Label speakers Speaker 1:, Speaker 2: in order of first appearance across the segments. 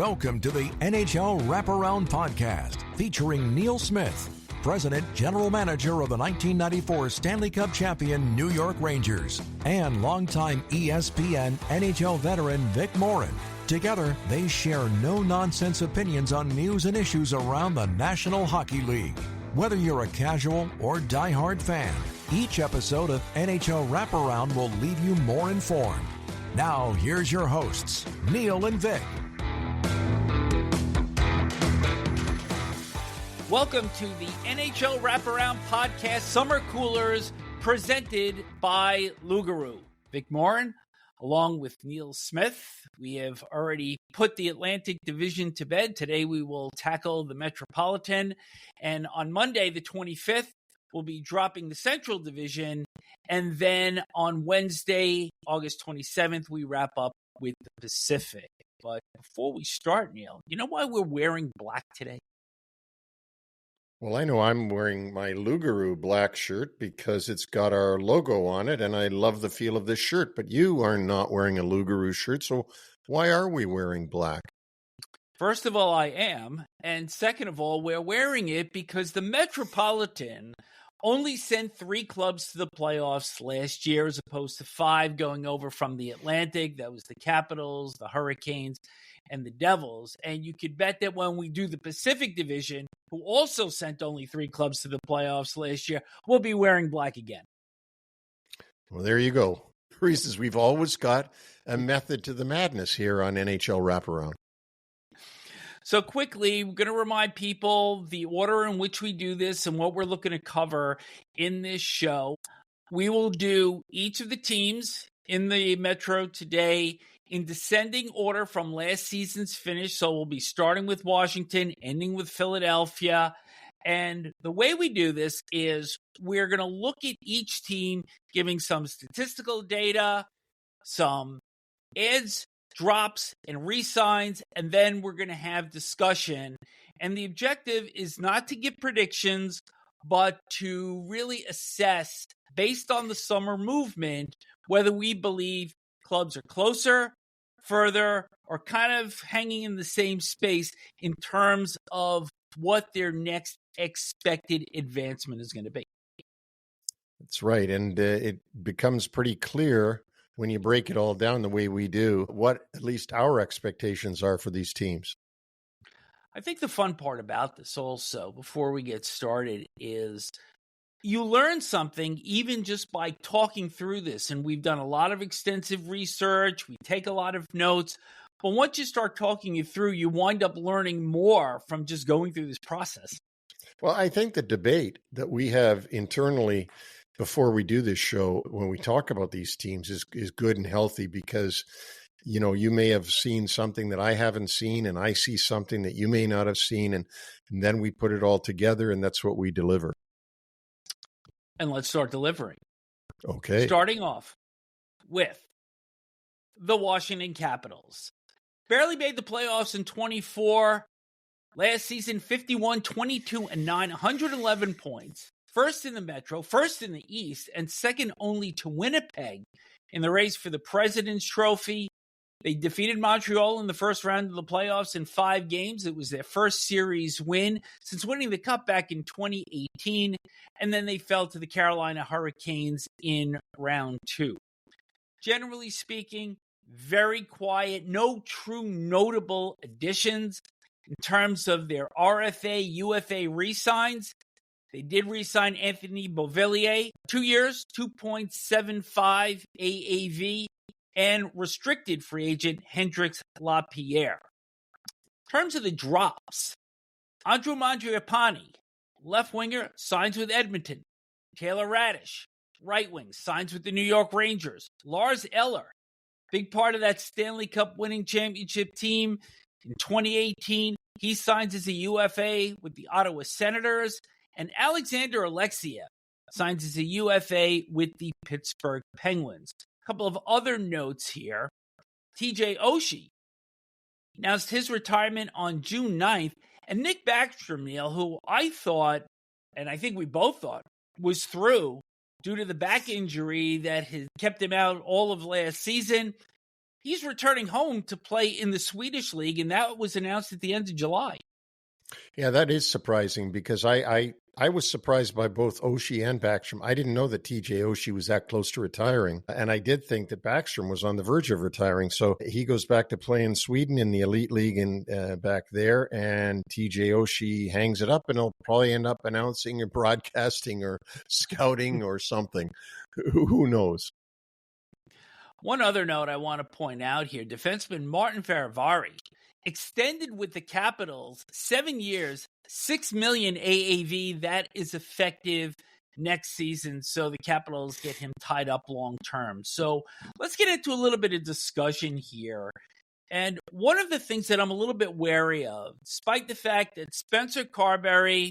Speaker 1: Welcome to the NHL Wraparound podcast featuring Neil Smith, President General Manager of the 1994 Stanley Cup champion New York Rangers, and longtime ESPN NHL veteran Vic Morren. Together, they share no-nonsense opinions on news and issues around the National Hockey League. Whether you're a casual or diehard fan, each episode of NHL Wraparound will leave you more informed. Now, here's your hosts, Neil and Vic.
Speaker 2: Welcome to the NHL Wraparound Podcast Summer Coolers presented by Lugaroo. Vic Morren, along with Neil Smith. We have already put the Atlantic Division to bed. Today we will tackle the Metropolitan. And on Monday, the 25th, we'll be dropping the Central Division. And then on Wednesday, August 27th, we wrap up with the Pacific. But before we start, Neil, you know why we're wearing black today?
Speaker 3: Well, I know I'm wearing my Lugaroo black shirt because it's got our logo on it, and I love the feel of this shirt. But you are not wearing a Lugaroo shirt, so why are we wearing black?
Speaker 2: First of all, I am. And second of all, we're wearing it because the Metropolitan only sent 3 clubs to the playoffs last year as opposed to 5 going over from the Atlantic. That was the Capitals, the Hurricanes, and the Devils. And you could bet that when we do the Pacific Division, who also sent only 3 clubs to the playoffs last year, we'll be wearing black again.
Speaker 3: Well, there you go. Reasons we've always got a method to the madness here on NHL Wraparound.
Speaker 2: So quickly, we're going to remind people the order in which we do this and what we're looking to cover in this show. We will do each of the teams in the Metro today in descending order from last season's finish. So we'll be starting with Washington, ending with Philadelphia. And the way we do this is we're going to look at each team, giving some statistical data, some adds, drops, and re-signs, and then we're going to have discussion. And the objective is not to give predictions, but to really assess, based on the summer movement, whether we believe clubs are closer, further, or kind of hanging in the same space in terms of what their next expected advancement is going to be.
Speaker 3: That's right. And it becomes pretty clear when you break it all down the way we do, what at least our expectations are for these teams.
Speaker 2: I think the fun part about this also, before we get started, is you learn something even just by talking through this. And we've done a lot of extensive research. We take a lot of notes. But once you start talking it through, you wind up learning more from just going through this process.
Speaker 3: Well, I think the debate that we have internally before we do this show, when we talk about these teams, is good and healthy because, you know, you may have seen something that I haven't seen and I see something that you may not have seen. And then we put it all together and that's what we deliver.
Speaker 2: And let's start delivering.
Speaker 3: Okay.
Speaker 2: Starting off with the Washington Capitals. Barely made the playoffs in 24. Last season, 51, 22, and 9, 111 points. First in the Metro, first in the East, and second only to Winnipeg in the race for the President's Trophy. They defeated Montreal in the first round of the playoffs in 5 games. It was their first series win since winning the Cup back in 2018. And then they fell to the Carolina Hurricanes in round 2. Generally speaking, very quiet, no true notable additions in terms of their RFA, UFA re-signs. They did re-sign Anthony Beauvillier, 2 years, $2.75 AAV, and restricted free agent Hendrix Lapierre. In terms of the drops, Andrew Mangiapane, left winger, signs with Edmonton. Taylor Radish, right wing, signs with the New York Rangers. Lars Eller, big part of that Stanley Cup winning championship team in 2018. He signs as a UFA with the Ottawa Senators. And Alexander Alexiev signs as a UFA with the Pittsburgh Penguins. A couple of other notes here. TJ Oshie announced his retirement on June 9th. And Nick Backstrom, Neil, who I thought, and I think we both thought, was through due to the back injury that had kept him out all of last season, he's returning home to play in the Swedish league, and that was announced at the end of July.
Speaker 3: Yeah, that is surprising because I was surprised by both Oshie and Backstrom. I didn't know that TJ Oshie was that close to retiring. And I did think that Backstrom was on the verge of retiring. So he goes back to play in Sweden in the Elite League and back there. And TJ Oshie hangs it up, and he'll probably end up announcing or broadcasting or scouting or something. Who knows?
Speaker 2: One other note I want to point out here, defenseman Martin Faravari extended with the Capitals 7 years, $6 million AAV. That is effective next season. So the Capitals get him tied up long term. So let's get into a little bit of discussion here. And one of the things that I'm a little bit wary of, despite the fact that Spencer Carberry,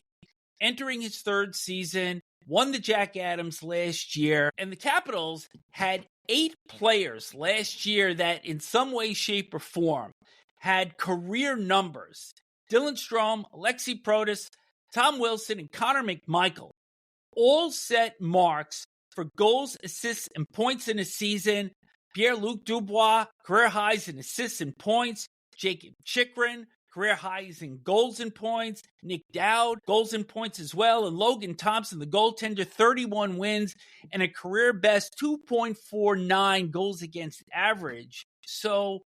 Speaker 2: entering his third season, won the Jack Adams last year, and the Capitals had 8 players last year that in some way, shape, or form had career numbers. Dylan Strome, Alexi Protas, Tom Wilson, and Connor McMichael all set marks for goals, assists, and points in a season. Pierre-Luc Dubois, career highs in assists and points. Jacob Chychrun, career highs in goals and points. Nick Dowd, goals and points as well. And Logan Thompson, the goaltender, 31 wins and a career best 2.49 goals against average. So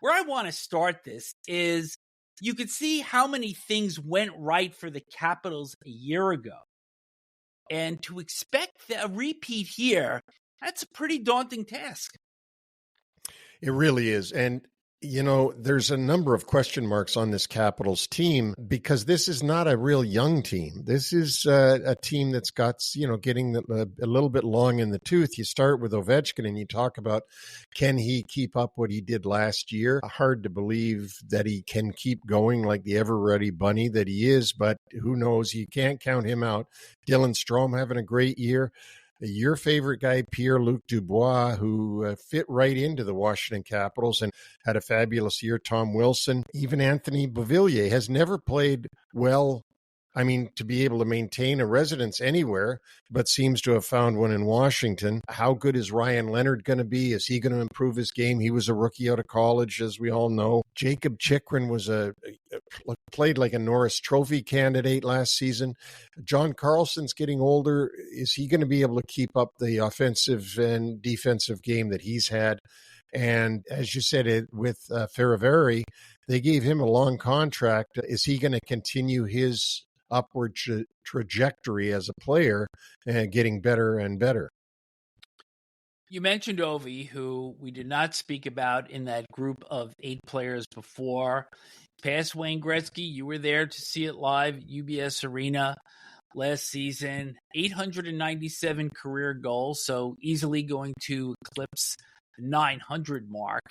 Speaker 2: where I want to start this is you could see how many things went right for the Capitals a year ago. And to expect a repeat here, that's a pretty daunting task.
Speaker 3: It really is. And you know, there's a number of question marks on this Capitals team because this is not a real young team. This is a team that's got, you know, getting a little bit long in the tooth. You start with Ovechkin and you talk about, can he keep up what he did last year? Hard to believe that he can keep going like the ever-ready bunny that he is, but who knows? You can't count him out. Dylan Strome having a great year. Your favorite guy, Pierre-Luc Dubois, who fit right into the Washington Capitals and had a fabulous year. Tom Wilson, even Anthony Beauvillier has never played well. I mean, to be able to maintain a residence anywhere, but seems to have found one in Washington. How good is Ryan Leonard going to be? Is he going to improve his game? He was a rookie out of college, as we all know. Jacob Chychrun was played like a Norris Trophy candidate last season. John Carlson's getting older. Is he going to be able to keep up the offensive and defensive game that he's had? And as you said, with Faravari, they gave him a long contract. Is he going to continue his upward trajectory as a player and getting better and better?
Speaker 2: You mentioned Ovi, who we did not speak about in that group of 8 players before. Past Wayne Gretzky, you were there to see it live at UBS Arena last season. 897 career goals, so easily going to eclipse the 900 mark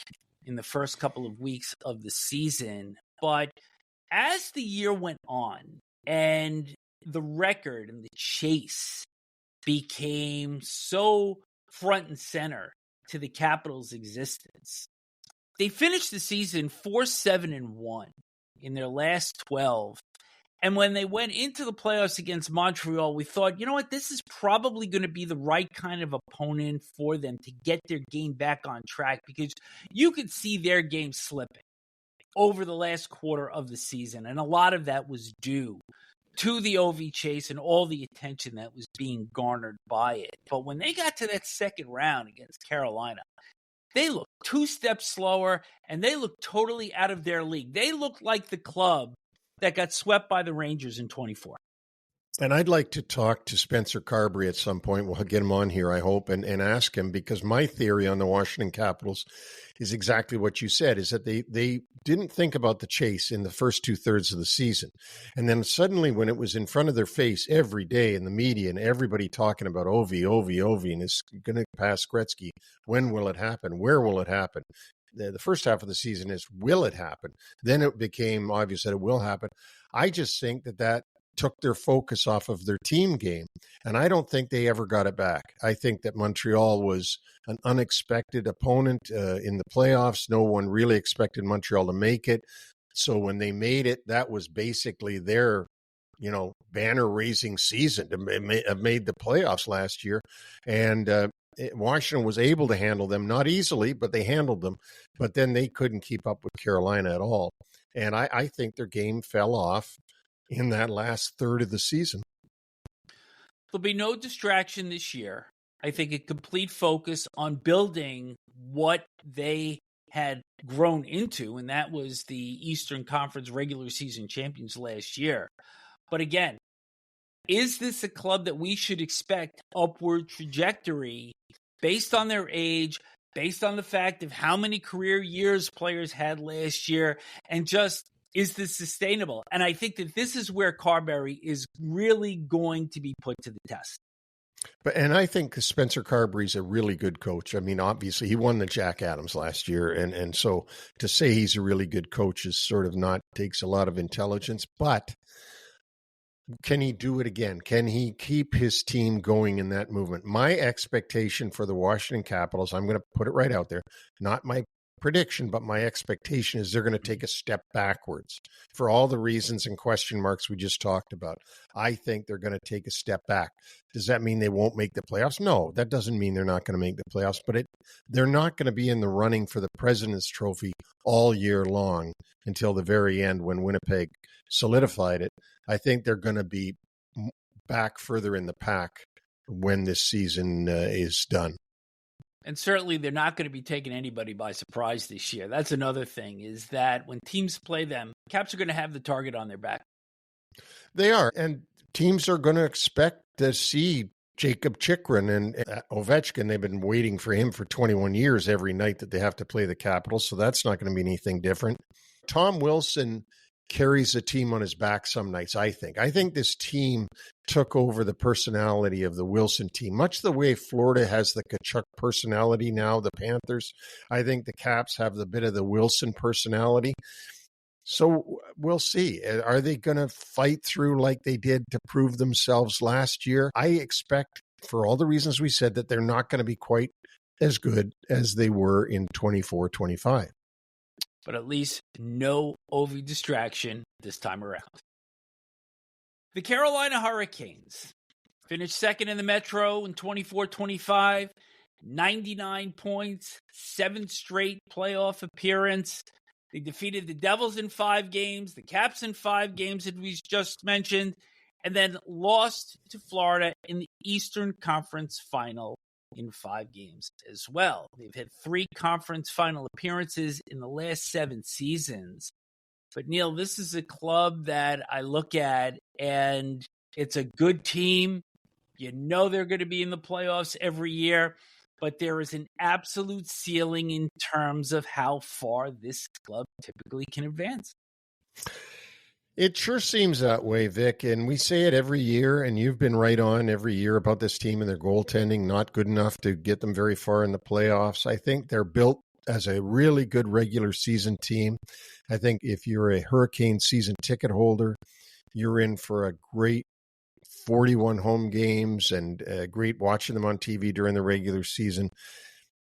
Speaker 2: in the first couple of weeks of the season. But as the year went on and the record and the chase became so front and center to the Capitals' existence, they finished the season 4-7-1 in their last 12. And when they went into the playoffs against Montreal, we thought, you know what, this is probably going to be the right kind of opponent for them to get their game back on track, because you could see their game slipping over the last quarter of the season. And a lot of that was due to the OV chase and all the attention that was being garnered by it. But when they got to that second round against Carolina, they looked 2 steps slower and they looked totally out of their league. They looked like the club that got swept by the Rangers in 24.
Speaker 3: And I'd like to talk to Spencer Carberry at some point. We'll get him on here, I hope, and ask him, because my theory on the Washington Capitals is exactly what you said, is that they didn't think about the chase in the first 2/3 of the season. And then suddenly when it was in front of their face every day in the media and everybody talking about Ovi, and it's going to pass Gretzky, when will it happen? Where will it happen? The first half of the season is, will it happen? Then it became obvious that it will happen. I just think that took their focus off of their team game, and I don't think they ever got it back. I think that Montreal was an unexpected opponent in the playoffs. No one really expected Montreal to make it. So when they made it, that was basically their, banner-raising season to have made the playoffs last year. And Washington was able to handle them, not easily, but they handled them. But then they couldn't keep up with Carolina at all. And I think their game fell off in that last third of the season.
Speaker 2: There'll be no distraction this year. I think a complete focus on building what they had grown into, and that was the Eastern Conference regular season champions last year. But again, is this a club that we should expect upward trajectory based on their age, based on the fact of how many career years players had last year, and just, is this sustainable? And I think that this is where Carberry is really going to be put to the test.
Speaker 3: And I think Spencer Carberry's a really good coach. I mean, obviously, he won the Jack Adams last year. And so to say he's a really good coach is sort of takes a lot of intelligence. But can he do it again? Can he keep his team going in that movement? My expectation for the Washington Capitals, I'm going to put it right out there, not my prediction, but my expectation is they're going to take a step backwards for all the reasons and question marks we just talked about. I think they're going to take a step back. Does that mean they won't make the playoffs? No, that doesn't mean they're not going to make the playoffs, but they're not going to be in the running for the President's Trophy all year long until the very end when Winnipeg solidified it. I think they're going to be back further in the pack when this season is done.
Speaker 2: And certainly they're not going to be taking anybody by surprise this year. That's another thing, is that when teams play them, Caps are going to have the target on their back.
Speaker 3: They are. And teams are going to expect to see Jacob Chychrun and Ovechkin. They've been waiting for him for 21 years every night that they have to play the Capitals, so that's not going to be anything different. Tom Wilson carries a team on his back some nights, I think. I think this team took over the personality of the Wilson team, much the way Florida has the Tkachuk personality now, the Panthers. I think the Caps have the bit of the Wilson personality. So we'll see. Are they going to fight through like they did to prove themselves last year? I expect, for all the reasons we said, that they're not going to be quite as good as they were in 24-25.
Speaker 2: But at least no Ovi distraction this time around. The Carolina Hurricanes finished second in the Metro in 24-25, 99 points, 7th straight playoff appearance. They defeated the Devils in 5 games, the Caps in 5 games that we just mentioned, and then lost to Florida in the Eastern Conference Final in 5 games as well. They've had 3 conference final appearances in the last 7 seasons. But Neil, this is a club that I look at, and it's a good team. You know they're going to be in the playoffs every year, but there is an absolute ceiling in terms of how far this club typically can advance.
Speaker 3: It sure seems that way, Vic, and we say it every year, and you've been right on every year about this team and their goaltending, not good enough to get them very far in the playoffs. I think they're built as a really good regular season team. I think if you're a Hurricane season ticket holder, you're in for a great 41 home games and great watching them on TV during the regular season.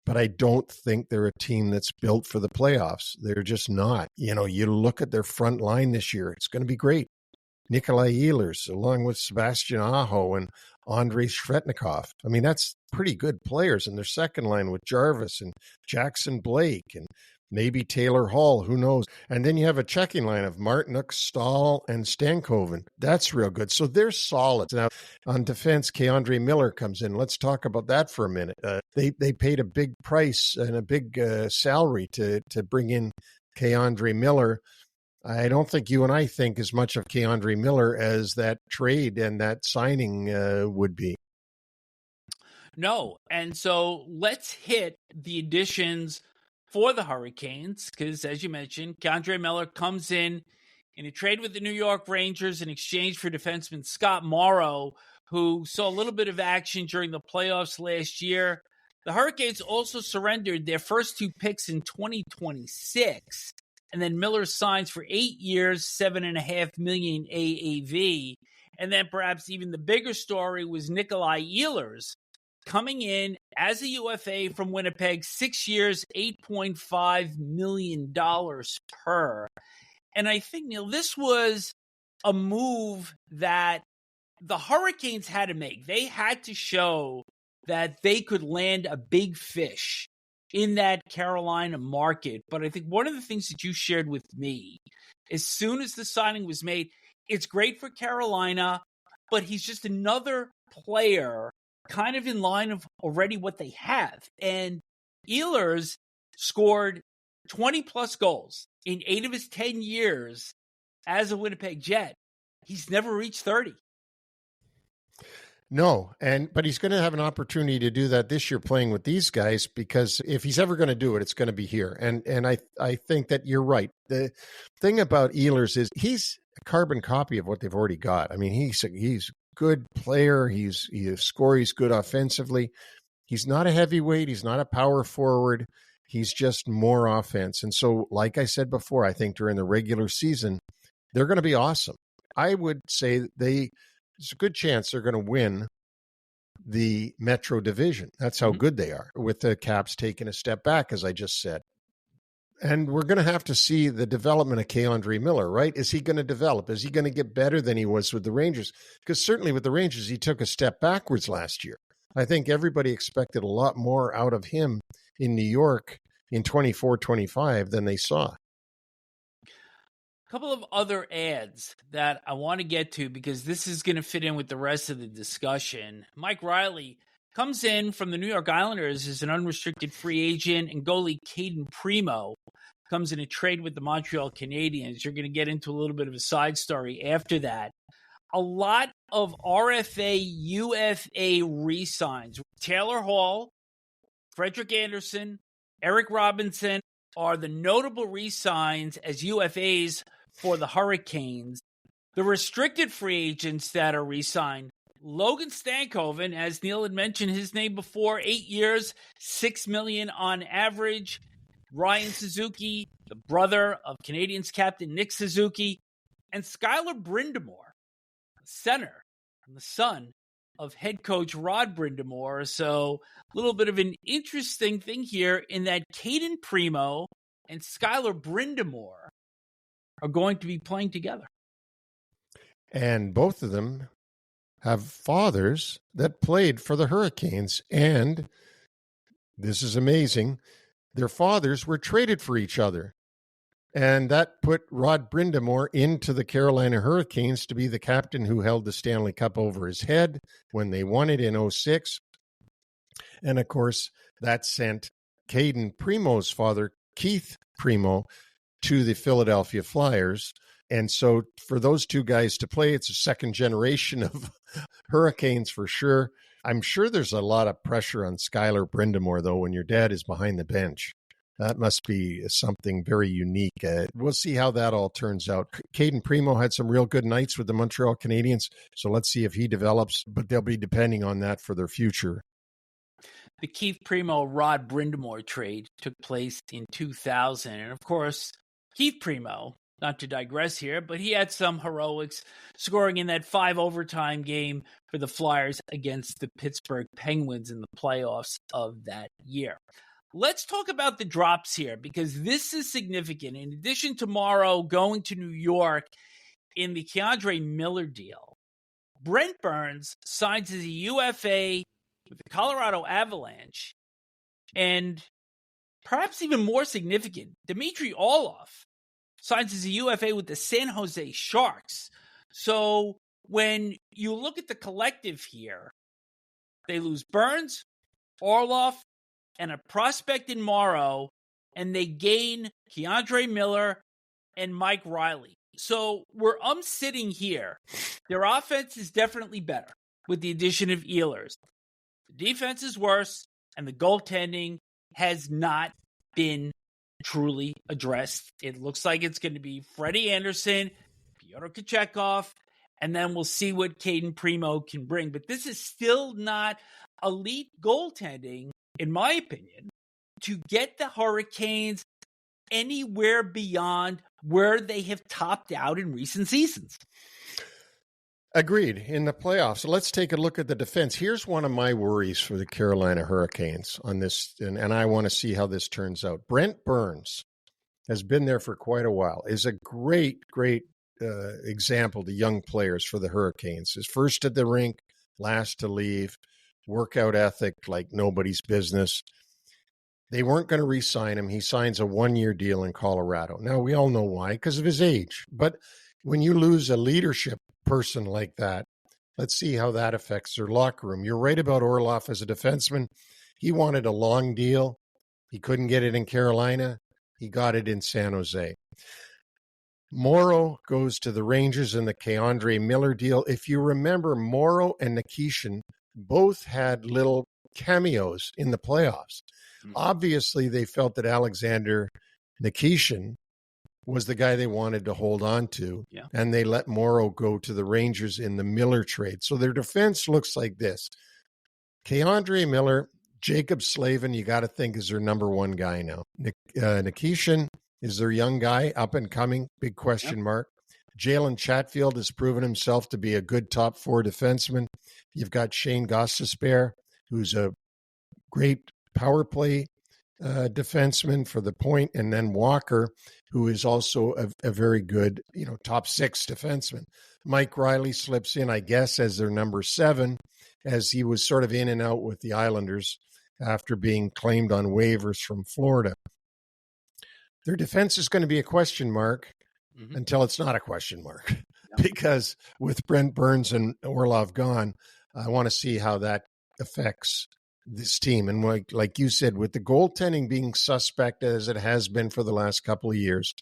Speaker 3: But I don't think they're a team that's built for the playoffs. They're just not. You know, you look at their front line this year, it's going to be great. Nikolai Ehlers, along with Sebastian Aho and Andrei Shvetnikov. I mean, that's pretty good players. And their second line with Jarvis and Jackson Blake and maybe Taylor Hall, who knows? And then you have a checking line of Martinook, Stahl, and Stankoven. That's real good. So they're solid. Now, on defense, K'Andre Miller comes in. Let's talk about that for a minute. They paid a big price and a big salary to bring in K'Andre Miller. I don't think you and I think as much of K'Andre Miller as that trade and that signing would be.
Speaker 2: No. And so let's hit the additions for the Hurricanes, because as you mentioned, K'Andre Miller comes in a trade with the New York Rangers in exchange for defenseman Scott Morrow, who saw a little bit of action during the playoffs last year. The Hurricanes also surrendered their first 2 picks in 2026, and then Miller signs for 8 years, $7.5 million AAV. And then perhaps even the bigger story was Nikolai Ehlers coming in as a UFA from Winnipeg, 6 years, $8.5 million per. And I think, Neil, this was a move that the Hurricanes had to make. They had to show that they could land a big fish in that Carolina market. But I think one of the things that you shared with me, as soon as the signing was made, it's great for Carolina, but he's just another player kind of in line of already what they have. And Ehlers scored 20-plus goals in 8 of his 10 years as a Winnipeg Jet. He's never reached 30.
Speaker 3: No, but he's going to have an opportunity to do that this year playing with these guys, because if he's ever going to do it, it's going to be here. And I think that you're right. The thing about Ehlers is he's a carbon copy of what they've already got. I mean, he's a good player. He's good offensively. He's not a heavyweight. He's not a power forward. He's just more offense. And so, like I said before, I think during the regular season, they're going to be awesome. I would say there's a good chance they're going to win the Metro Division. That's how good they are, with the Caps taking a step back, as I just said. And we're going to have to see the development of K'Andre Miller, right? Is he going to develop? Is he going to get better than he was with the Rangers? Because certainly with the Rangers, he took a step backwards last year. I think everybody expected a lot more out of him in New York in 24-25 than they saw.
Speaker 2: Couple of other ads that I want to get to, because this is going to fit in with the rest of the discussion. Mike Riley comes in from the New York Islanders as an unrestricted free agent, and goalie Caden Primo comes in a trade with the Montreal Canadiens. You're going to get into a little bit of a side story after that. A lot of RFA, UFA re-signs. Taylor Hall, Frederick Anderson, Eric Robinson are the notable re-signs as UFAs for the Hurricanes. The restricted free agents that are re-signed: Logan Stankoven, as Neil had mentioned his name before, 8 years, $6 million on average. Ryan Suzuki, the brother of Canadiens captain Nick Suzuki, and Skylar Brindamore, center, and the son of head coach Rod Brindamore. So a little bit of an interesting thing here in that Caden Primo and Skylar Brindamore are going to be playing together.
Speaker 3: And both of them have fathers that played for the Hurricanes. And this is amazing, their fathers were traded for each other. And that put Rod Brindamore into the Carolina Hurricanes to be the captain who held the Stanley Cup over his head when they won it in 2006. And, of course, that sent Caden Primo's father, Keith Primo, to the Philadelphia Flyers. And so for those two guys to play, it's a second generation of Hurricanes for sure. I'm sure there's a lot of pressure on Skylar Brindamore, though, when your dad is behind the bench. That must be something very unique. We'll see how that all turns out. Caden Primo had some real good nights with the Montreal Canadiens, so let's see if he develops, but they'll be depending on that for their future.
Speaker 2: The Keith Primo-Rod Brindamore trade took place in 2000, and of course, Keith Primo, not to digress here, but he had some heroics, scoring in that 5 overtime game for the Flyers against the Pittsburgh Penguins in the playoffs of that year. Let's talk about the drops here, because this is significant. In addition to Morrow going to New York in the K'Andre Miller deal, Brent Burns signs as a UFA with the Colorado Avalanche, and perhaps even more significant, Dmitry Orlov signs as a UFA with the San Jose Sharks. So when you look at the collective here, they lose Burns, Orlov, and a prospect in Morrow, and they gain K'Andre Miller and Mike Riley. So where I'm sitting here, their offense is definitely better with the addition of Ehlers. The defense is worse, and the goaltending has not been truly addressed. It looks like it's going to be Freddie Anderson, Pyotr Kochetkov, and then we'll see what Caden Primo can bring. But this is still not elite goaltending, in my opinion, to get the Hurricanes anywhere beyond where they have topped out in recent seasons.
Speaker 3: Agreed. In the playoffs. So let's take a look at the defense. Here's one of my worries for the Carolina Hurricanes on this, and I want to see how this turns out. Brent Burns has been there for quite a while, is a great example to young players for the Hurricanes. Is first at the rink, last to leave. workout ethic like nobody's business. They weren't going to re-sign him. He signs a 1-year deal in Colorado. Now, we all know why, because of his age. But when you lose a leadership person like that, let's see how that affects their locker room. You're right about Orlov as a defenseman. He wanted a long deal. He couldn't get it in Carolina. He got it in San Jose. Morrow goes to the Rangers in the K'Andre Miller deal. If you remember, Morrow and Nikishin both had little cameos in the playoffs. Obviously, they felt that Alexander Nikishin was the guy they wanted to hold on to, and they let Morrow go to the Rangers in the Miller trade. So their defense looks like this. K'Andre Miller, Jacob Slavin, you got to think is their number one guy now. Nikishin is their young guy, up and coming, big question mark. Jalen Chatfield has proven himself to be a good top four defenseman. You've got Shane Gostisbehere, who's a great power play defenseman for the point, and then Walker, who is also a very good, top six defenseman. Mike Riley slips in, I guess, as their number 7, as he was sort of in and out with the Islanders after being claimed on waivers from Florida. Their defense is going to be a question mark until it's not a question mark, because with Brent Burns and Orlov gone, I want to see how that affects this team. And like you said, with the goaltending being suspect as it has been for the last couple of years,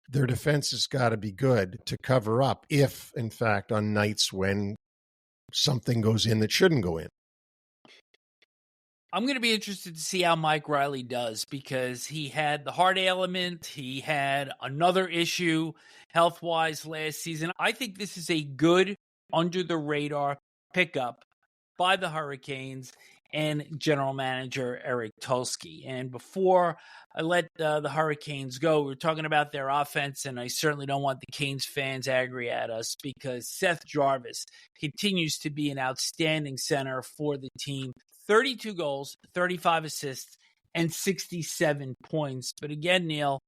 Speaker 3: their defense has got to be good to cover up if, in fact, on nights when something goes in that shouldn't go in.
Speaker 2: I'm going to be interested to see how Mike Riley does, because he had the heart ailment. He had another issue health-wise last season. I think this is a good under-the-radar pickup by the Hurricanes and general manager Eric Tulsky. And before I let the Hurricanes go, we're talking about their offense, and I certainly don't want the Canes fans angry at us, because Seth Jarvis continues to be an outstanding center for the team. 32 goals, 35 assists, and 67 points. But again, Neil,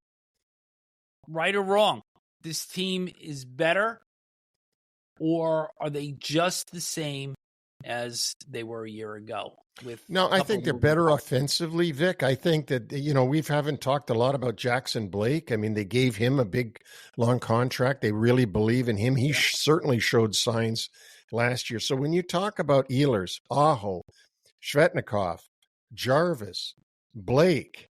Speaker 2: right or wrong, this team is better, or are they just the same as they were a year ago?
Speaker 3: No, I think they're better offensively, Vic. I think that, we haven't talked a lot about Jackson Blake. I mean, they gave him a big, long contract. They really believe in him. He certainly showed signs last year. So when you talk about Ehlers, Aho, Svetnikov, Jarvis, Blake,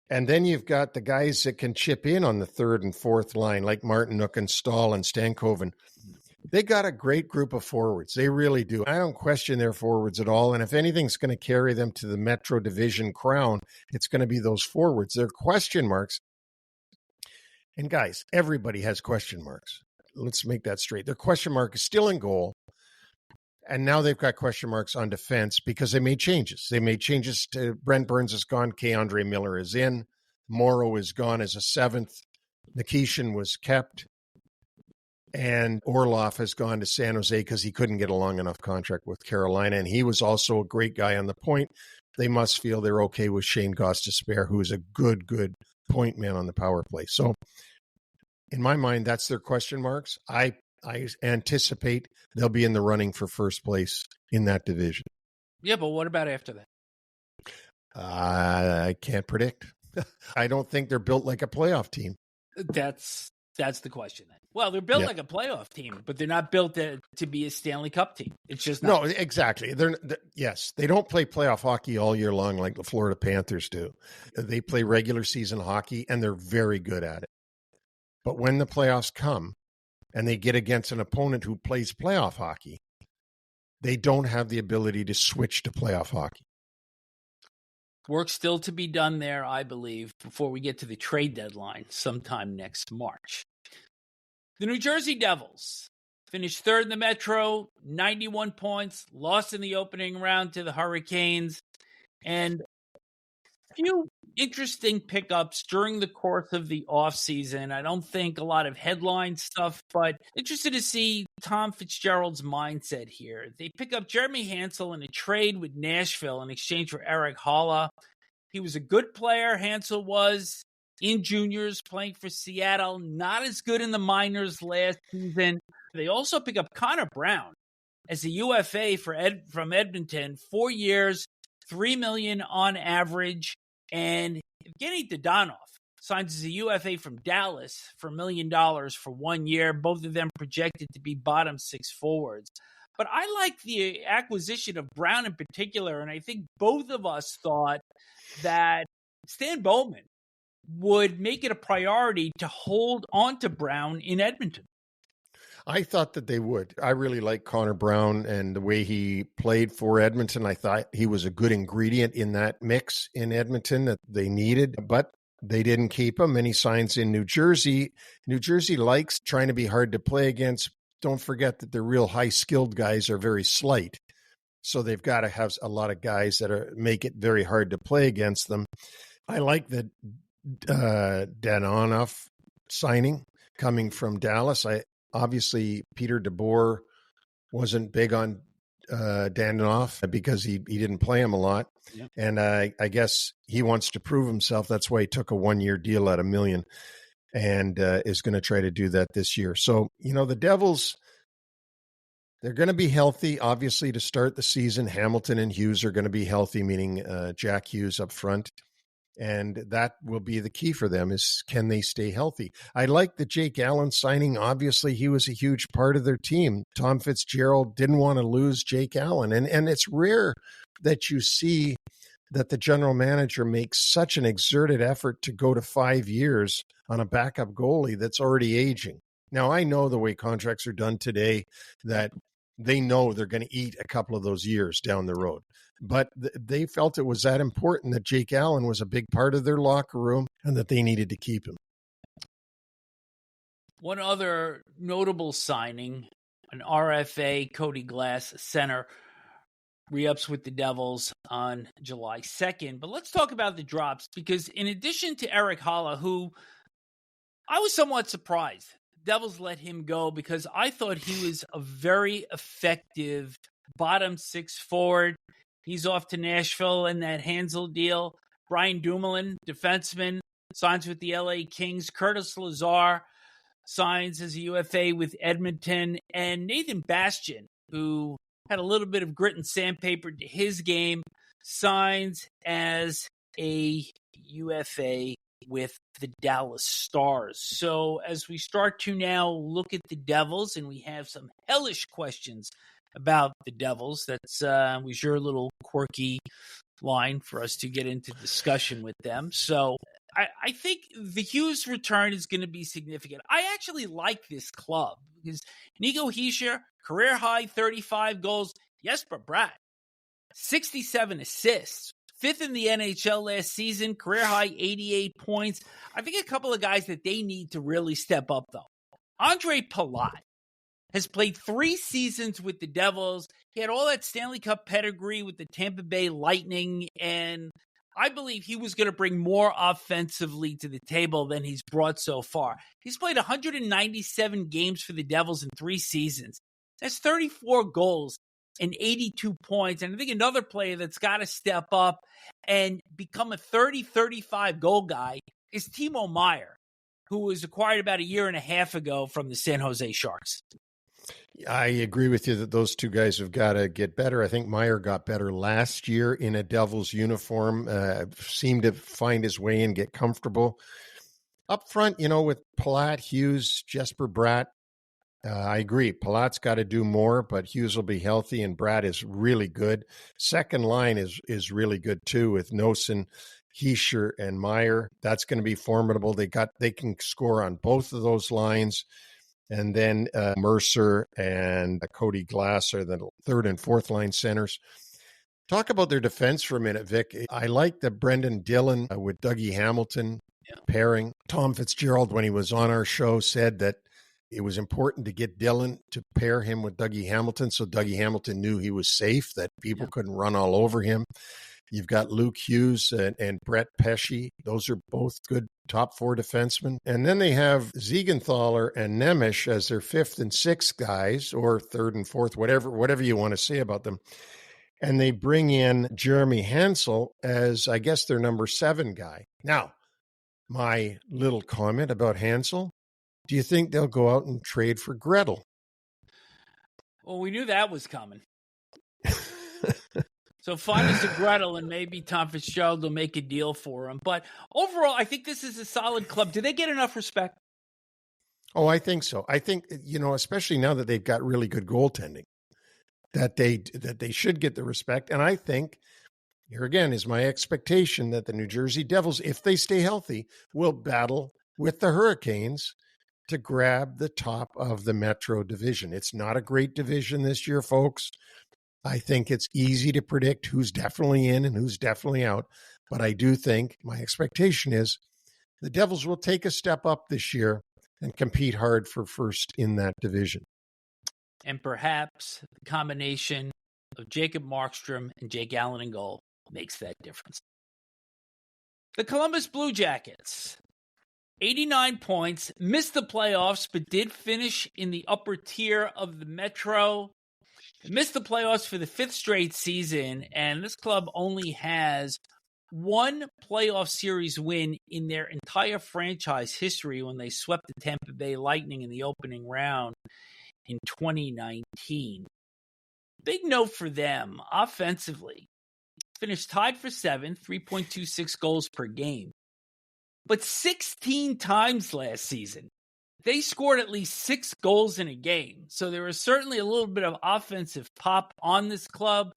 Speaker 3: and then you've got the guys that can chip in on the third and fourth line, like Martinook and Stahl and Stankoven. They got a great group of forwards. They really do. I don't question their forwards at all. And if anything's going to carry them to the Metro Division crown, it's going to be those forwards. They're question marks. And guys, everybody has question marks. Let's make that straight. Their question mark is still in goal. And now they've got question marks on defense because they made changes. They made changes to Brent Burns is gone. K'Andre Miller is in. Morrow is gone as a 7th. Nikishin was kept. And Orlov has gone to San Jose because he couldn't get a long enough contract with Carolina. And he was also a great guy on the point. They must feel they're okay with Shane Gostisbehere, who is a good point man on the power play. So in my mind, that's their question marks. I anticipate they'll be in the running for first place in that division.
Speaker 2: Yeah, but what about after that?
Speaker 3: I can't predict. I don't think they're built like a playoff team.
Speaker 2: That's the question then. Well, they're built like a playoff team, but they're not built to be a Stanley Cup team. It's just not.
Speaker 3: No, exactly. Yes, they don't play playoff hockey all year long like the Florida Panthers do. They play regular season hockey, and they're very good at it. But when the playoffs come, and they get against an opponent who plays playoff hockey, they don't have the ability to switch to playoff hockey.
Speaker 2: Work still to be done there, I believe, before we get to the trade deadline sometime next March. The New Jersey Devils finished 3rd in the Metro, 91 points, lost in the opening round to the Hurricanes, and a few interesting pickups during the course of the offseason. I don't think a lot of headline stuff, but interested to see Tom Fitzgerald's mindset here. They pick up Jeremy Hansel in a trade with Nashville in exchange for Eric Haula. He was a good player, Hansel was, in juniors, playing for Seattle. Not as good in the minors last season. They also pick up Connor Brown as a UFA from Edmonton, 4 years, $3 million on average. And Evgeny Dadonov signs as a UFA from Dallas for $1 million for 1 year. Both of them projected to be bottom six forwards. But I like the acquisition of Brown in particular, and I think both of us thought that Stan Bowman would make it a priority to hold on to Brown in Edmonton.
Speaker 3: I thought that they would. I really like Connor Brown and the way he played for Edmonton. I thought he was a good ingredient in that mix in Edmonton that they needed, but they didn't keep him, and he signs in New Jersey. New Jersey likes trying to be hard to play against. Don't forget that the real high-skilled guys are very slight, so they've got to have a lot of guys that make it very hard to play against them. I like the Dadonov signing coming from Dallas. Obviously, Peter DeBoer wasn't big on Dadonov because he didn't play him a lot. Yeah. And I guess he wants to prove himself. That's why he took a 1-year deal at $1 million and is going to try to do that this year. So, the Devils, they're going to be healthy, obviously, to start the season. Hamilton and Hughes are going to be healthy, meaning Jack Hughes up front. And that will be the key for them is, can they stay healthy? I like the Jake Allen signing. Obviously, he was a huge part of their team. Tom Fitzgerald didn't want to lose Jake Allen. And it's rare that you see that the general manager makes such an exerted effort to go to 5 years on a backup goalie that's already aging. Now, I know the way contracts are done today that they know they're going to eat a couple of those years down the road. But they felt it was that important that Jake Allen was a big part of their locker room and that they needed to keep him.
Speaker 2: One other notable signing, an RFA, Cody Glass, center, re-ups with the Devils on July 2nd. But let's talk about the drops, because in addition to Eric Haula, who I was somewhat surprised Devils let him go, because I thought he was a very effective bottom six forward. He's off to Nashville in that Hansel deal. Brian Dumoulin, defenseman, signs with the LA Kings. Curtis Lazar signs as a UFA with Edmonton. And Nathan Bastian, who had a little bit of grit and sandpaper to his game, signs as a UFA with the Dallas Stars. So as we start to now look at the Devils, and we have some hellish questions about the Devils, that's was your little quirky line for us to get into discussion with them. So I think the Hughes return is going to be significant. I actually like this club because Nico Hischier, career high 35 goals. Jesper Bratt, 67 assists. 5th in the NHL last season, career high 88 points. I think a couple of guys that they need to really step up, though. Andre Palat has played 3 seasons with the Devils. He had all that Stanley Cup pedigree with the Tampa Bay Lightning, and I believe he was going to bring more offensively to the table than he's brought so far. He's played 197 games for the Devils in 3 seasons. That's 34 goals and 82 points. And I think another player that's got to step up and become a 30-35 goal guy is Timo Meier, who was acquired about a year and a half ago from the San Jose Sharks.
Speaker 3: I agree with you that those two guys have got to get better. I think Meier got better last year in a Devils uniform, seemed to find his way and get comfortable. Up front, with Palat, Hughes, Jesper Bratt, I agree. Palat's got to do more, but Hughes will be healthy, and Bratt is really good. Second line is really good too, with Nosen, Hischier, and Meier. That's going to be formidable. They can score on both of those lines. And then Mercer and Cody Glass are the third and fourth line centers. Talk about their defense for a minute, Vic. I like the Brendan Dillon with Dougie Hamilton pairing. Tom Fitzgerald, when he was on our show, said that it was important to get Dillon to pair him with Dougie Hamilton, so Dougie Hamilton knew he was safe, that people couldn't run all over him. You've got Luke Hughes and Brett Pesce. Those are both good top 4 defensemen. And then they have Siegenthaler and Nemeth as their 5th and 6th guys, or 3rd and 4th, whatever you want to say about them. And they bring in Jeremy Hansel as, I guess, their number 7 guy. Now, my little comment about Hansel, do you think they'll go out and trade for Gretel?
Speaker 2: Well, we knew that was coming. So find us a Gretel, and maybe Tom Fitzgerald will make a deal for him. But overall, I think this is a solid club. Do they get enough respect?
Speaker 3: Oh, I think so. I think, especially now that they've got really good goaltending, that they should get the respect. And I think, here again is my expectation, that the New Jersey Devils, if they stay healthy, will battle with the Hurricanes to grab the top of the Metro Division. It's not a great division this year, folks. I think it's easy to predict who's definitely in and who's definitely out. But I do think my expectation is the Devils will take a step up this year and compete hard for first in that division.
Speaker 2: And perhaps the combination of Jacob Markstrom and Jake Allen in goal makes that difference. The Columbus Blue Jackets, 89 points, missed the playoffs, but did finish in the upper tier of the Metro. They missed the playoffs for the fifth straight season, and this club only has one playoff series win in their entire franchise history when they swept the Tampa Bay Lightning in the opening round in 2019. Big note for them, offensively. Finished tied for seventh, 3.26 goals per game. But 16 times last season, they scored at least 6 goals in a game. So there was certainly a little bit of offensive pop on this club.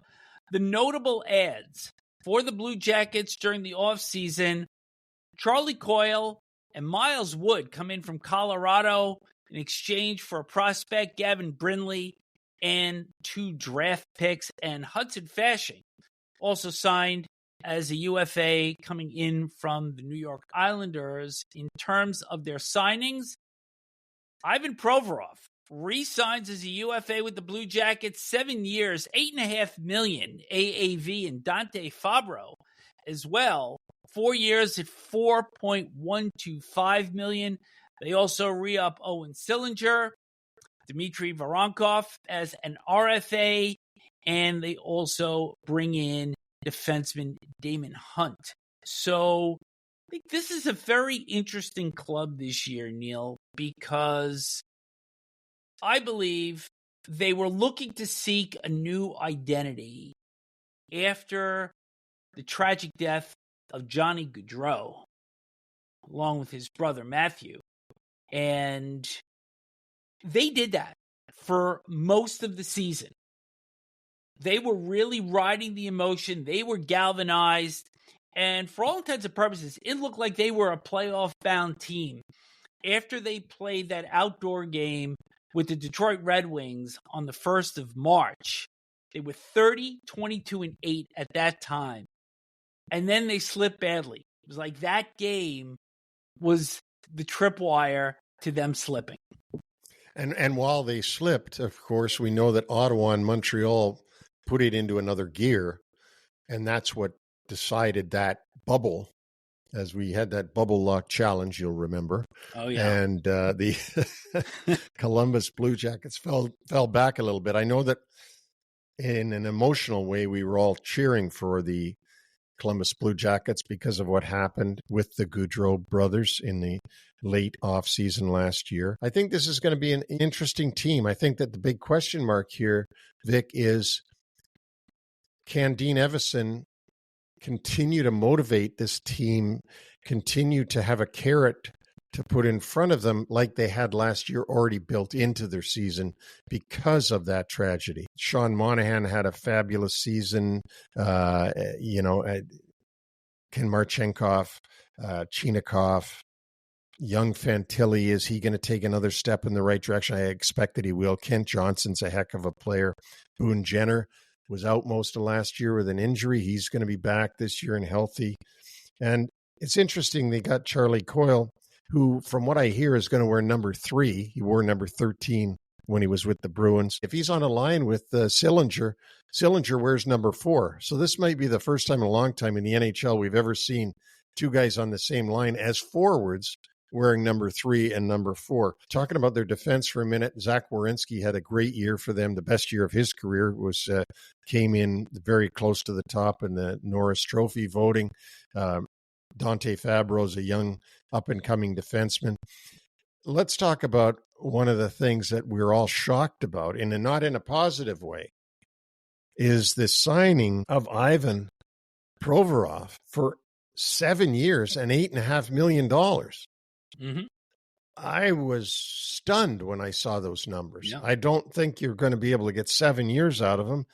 Speaker 2: The notable adds for the Blue Jackets during the offseason, Charlie Coyle and Miles Wood come in from Colorado in exchange for a prospect, Gavin Brindley, and 2 draft picks. And Hudson Fasching also signed as a UFA coming in from the New York Islanders. In terms of their signings, Ivan Provorov re-signs as a UFA with the Blue Jackets, 7 years, $8.5 million AAV, and Dante Fabro as well, 4 years at $4.125 million. They also re-up Owen Sillinger, Dmitry Voronkov as an RFA, and they also bring in defenseman Damon Hunt. So I think this is a very interesting club this year, Neil, because I believe they were looking to seek a new identity after the tragic death of Johnny Gaudreau, along with his brother Matthew. And they did that for most of the season. They were really riding the emotion. They were galvanized. And for all intents and purposes, it looked like they were a playoff-bound team after they played that outdoor game with the Detroit Red Wings on the 1st of March. They were 30, 22, and 8 at that time. And then they slipped badly. It was like that game was the tripwire to them slipping.
Speaker 3: And while they slipped, of course, we know that Ottawa and Montreal put it into another gear, and that's what decided that bubble, as we had that bubble lock challenge, you'll remember.
Speaker 2: Oh, yeah.
Speaker 3: And the Columbus Blue Jackets fell back a little bit. I know that in an emotional way, we were all cheering for the Columbus Blue Jackets because of what happened with the Gaudreau brothers in the late offseason last year. I think this is going to be an interesting team. I think that the big question mark here, Vic, is can Dean Evason continue to motivate this team, continue to have a carrot to put in front of them like they had last year already built into their season because of that tragedy. Sean Monahan had a fabulous season. Ken Marchenkov, Chinakhov, young Fantilli, is he going to take another step in the right direction? I expect that he will. Kent Johnson's a heck of a player. Boone Jenner was out most of last year with an injury. He's going to be back this year and healthy. And it's interesting, they got Charlie Coyle, who, from what I hear, is going to wear number 3. He wore number 13 when he was with the Bruins. If he's on a line with Sillinger wears number 4. So this might be the first time in a long time in the NHL we've ever seen 2 guys on the same line as forwards wearing number 3 and number 4. Talking about their defense for a minute, Zach Werenski had a great year for them. The best year of his career was came in very close to the top in the Norris Trophy voting. Dante Fabro is a young up-and-coming defenseman. let's talk about one of the things that we're all shocked about, and not in a positive way, is the signing of Ivan Provorov for 7 years and $8.5 million.
Speaker 2: Mm-hmm.
Speaker 3: I was stunned when I saw those numbers.
Speaker 2: Yeah.
Speaker 3: I don't think you're going to be able to get 7 years out of him,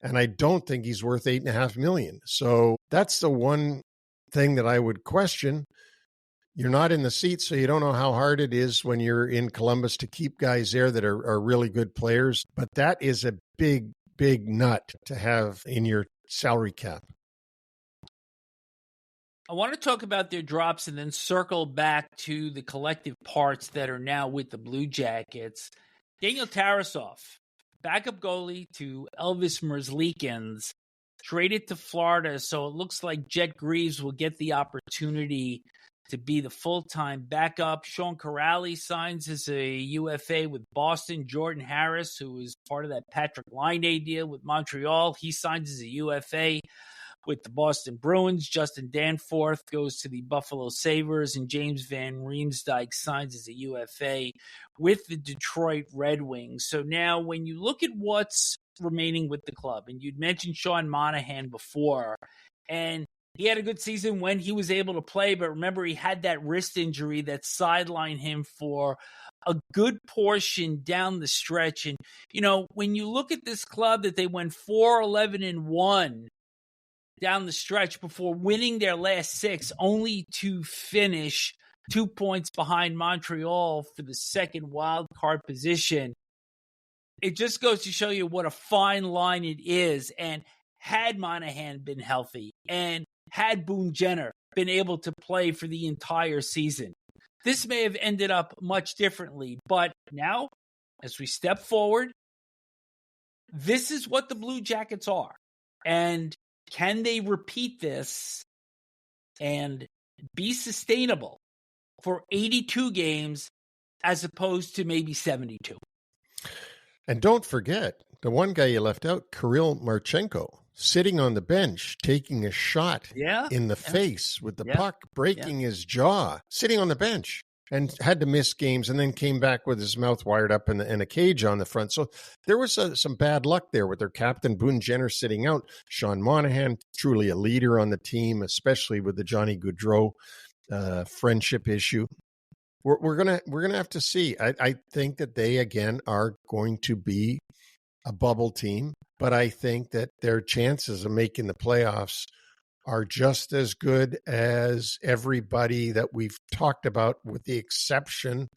Speaker 3: and I don't think he's worth $8.5 million. So that's the one thing that I would question. You're not in the seat, so you don't know how hard it is when you're in Columbus to keep guys there that are really good players. But that is a big, big nut to have in your salary cap.
Speaker 2: I want to talk about their drops and then circle back to the collective parts that are now with the Blue Jackets. Daniel Tarasov, backup goalie to Elvis Merzlikins, traded to Florida, so it looks like Jet Greaves will get the opportunity to be the full-time backup. Sean Corrali signs as a UFA with Boston. Jordan Harris, who is part of that Patrick Laine deal with Montreal, he signs as a UFA with the Boston Bruins. Justin Danforth goes to the Buffalo Sabres, and James Van Riemsdyk signs as a UFA with the Detroit Red Wings. So now when you look at what's remaining with the club, and you'd mentioned Sean Monahan before, and he had a good season when he was able to play, but remember, he had that wrist injury that sidelined him for a good portion down the stretch. And, you know, when you look at this club that they went 4-11-1 down the stretch before winning their last 6, only to finish 2 points behind Montreal for the second wild card position, it just goes to show you what a fine line it is. And had Monahan been healthy, and had Boone Jenner been able to play for the entire season, this may have ended up much differently. But now, as we step forward, this is what the Blue Jackets are. And can they repeat this and be sustainable for 82 games as opposed to maybe 72?
Speaker 3: And don't forget, the one guy you left out, Kirill Marchenko, sitting on the bench, taking a shot in the face with the puck, breaking his jaw, sitting on the bench, and had to miss games, and then came back with his mouth wired up and a cage on the front. So there was some bad luck there with their captain, Boone Jenner, sitting out. Sean Monahan, truly a leader on the team, especially with the Johnny Gaudreau friendship issue. We're gonna have to see. I think that they again are going to be a bubble team, but I think that their chances of making the playoffs are just as good as everybody that we've talked about, with the exception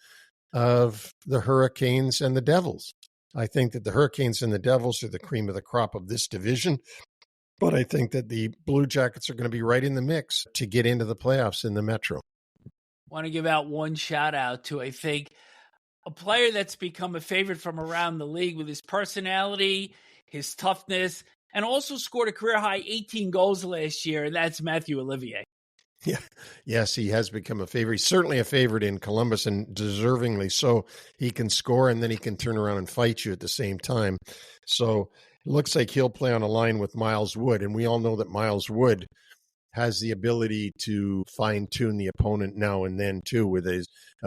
Speaker 3: of the Hurricanes and the Devils. I think that the Hurricanes and the Devils are the cream of the crop of this division, but I think that the Blue Jackets are going to be right in the mix to get into the playoffs in the Metro.
Speaker 2: Want to give out one shout out to, I think, a player that's become a favorite from around the league with his personality, his toughness, and also scored a career-high 18 goals last year, and that's Matthew Olivier.
Speaker 3: Yeah, yes, he has become a favorite. He's certainly a favorite in Columbus, and deservingly so. He can score, and then he can turn around and fight you at the same time. So it looks like he'll play on a line with Miles Wood, and we all know that Miles Wood has the ability to fine-tune the opponent now and then, too, with his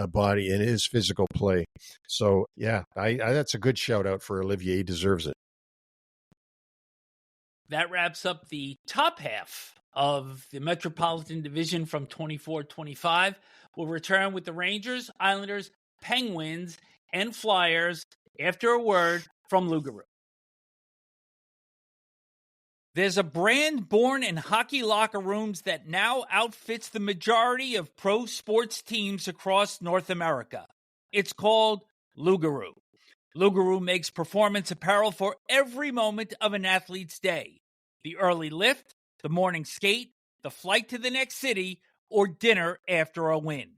Speaker 3: body and his physical play. So, yeah, I that's a good shout-out for Olivier. He deserves it.
Speaker 2: That wraps up the top half of the Metropolitan Division from 24-25. We'll return with the Rangers, Islanders, Penguins, and Flyers after a word from Lugaroo. There's a brand born in hockey locker rooms that now outfits the majority of pro sports teams across North America. It's called Lugaroo. Lugaroo makes performance apparel for every moment of an athlete's day. The early lift, the morning skate, the flight to the next city, or dinner after a win.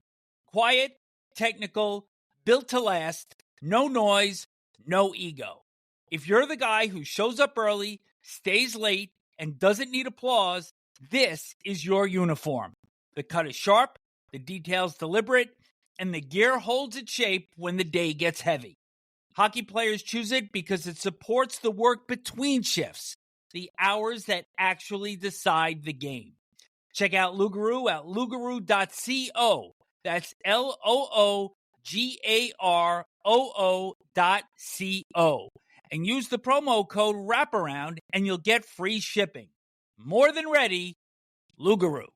Speaker 2: Quiet, technical, built to last, no noise, no ego. If you're the guy who shows up early, stays late, and doesn't need applause, this is your uniform. The cut is sharp, the details deliberate, and the gear holds its shape when the day gets heavy. Hockey players choose it because it supports the work between shifts, the hours that actually decide the game. Check out Lugaroo at lugaroo.co. That's LOOGAROO.co GAROO.co, and use the promo code Wraparound, and you'll get free shipping. More than ready, Lugaroo.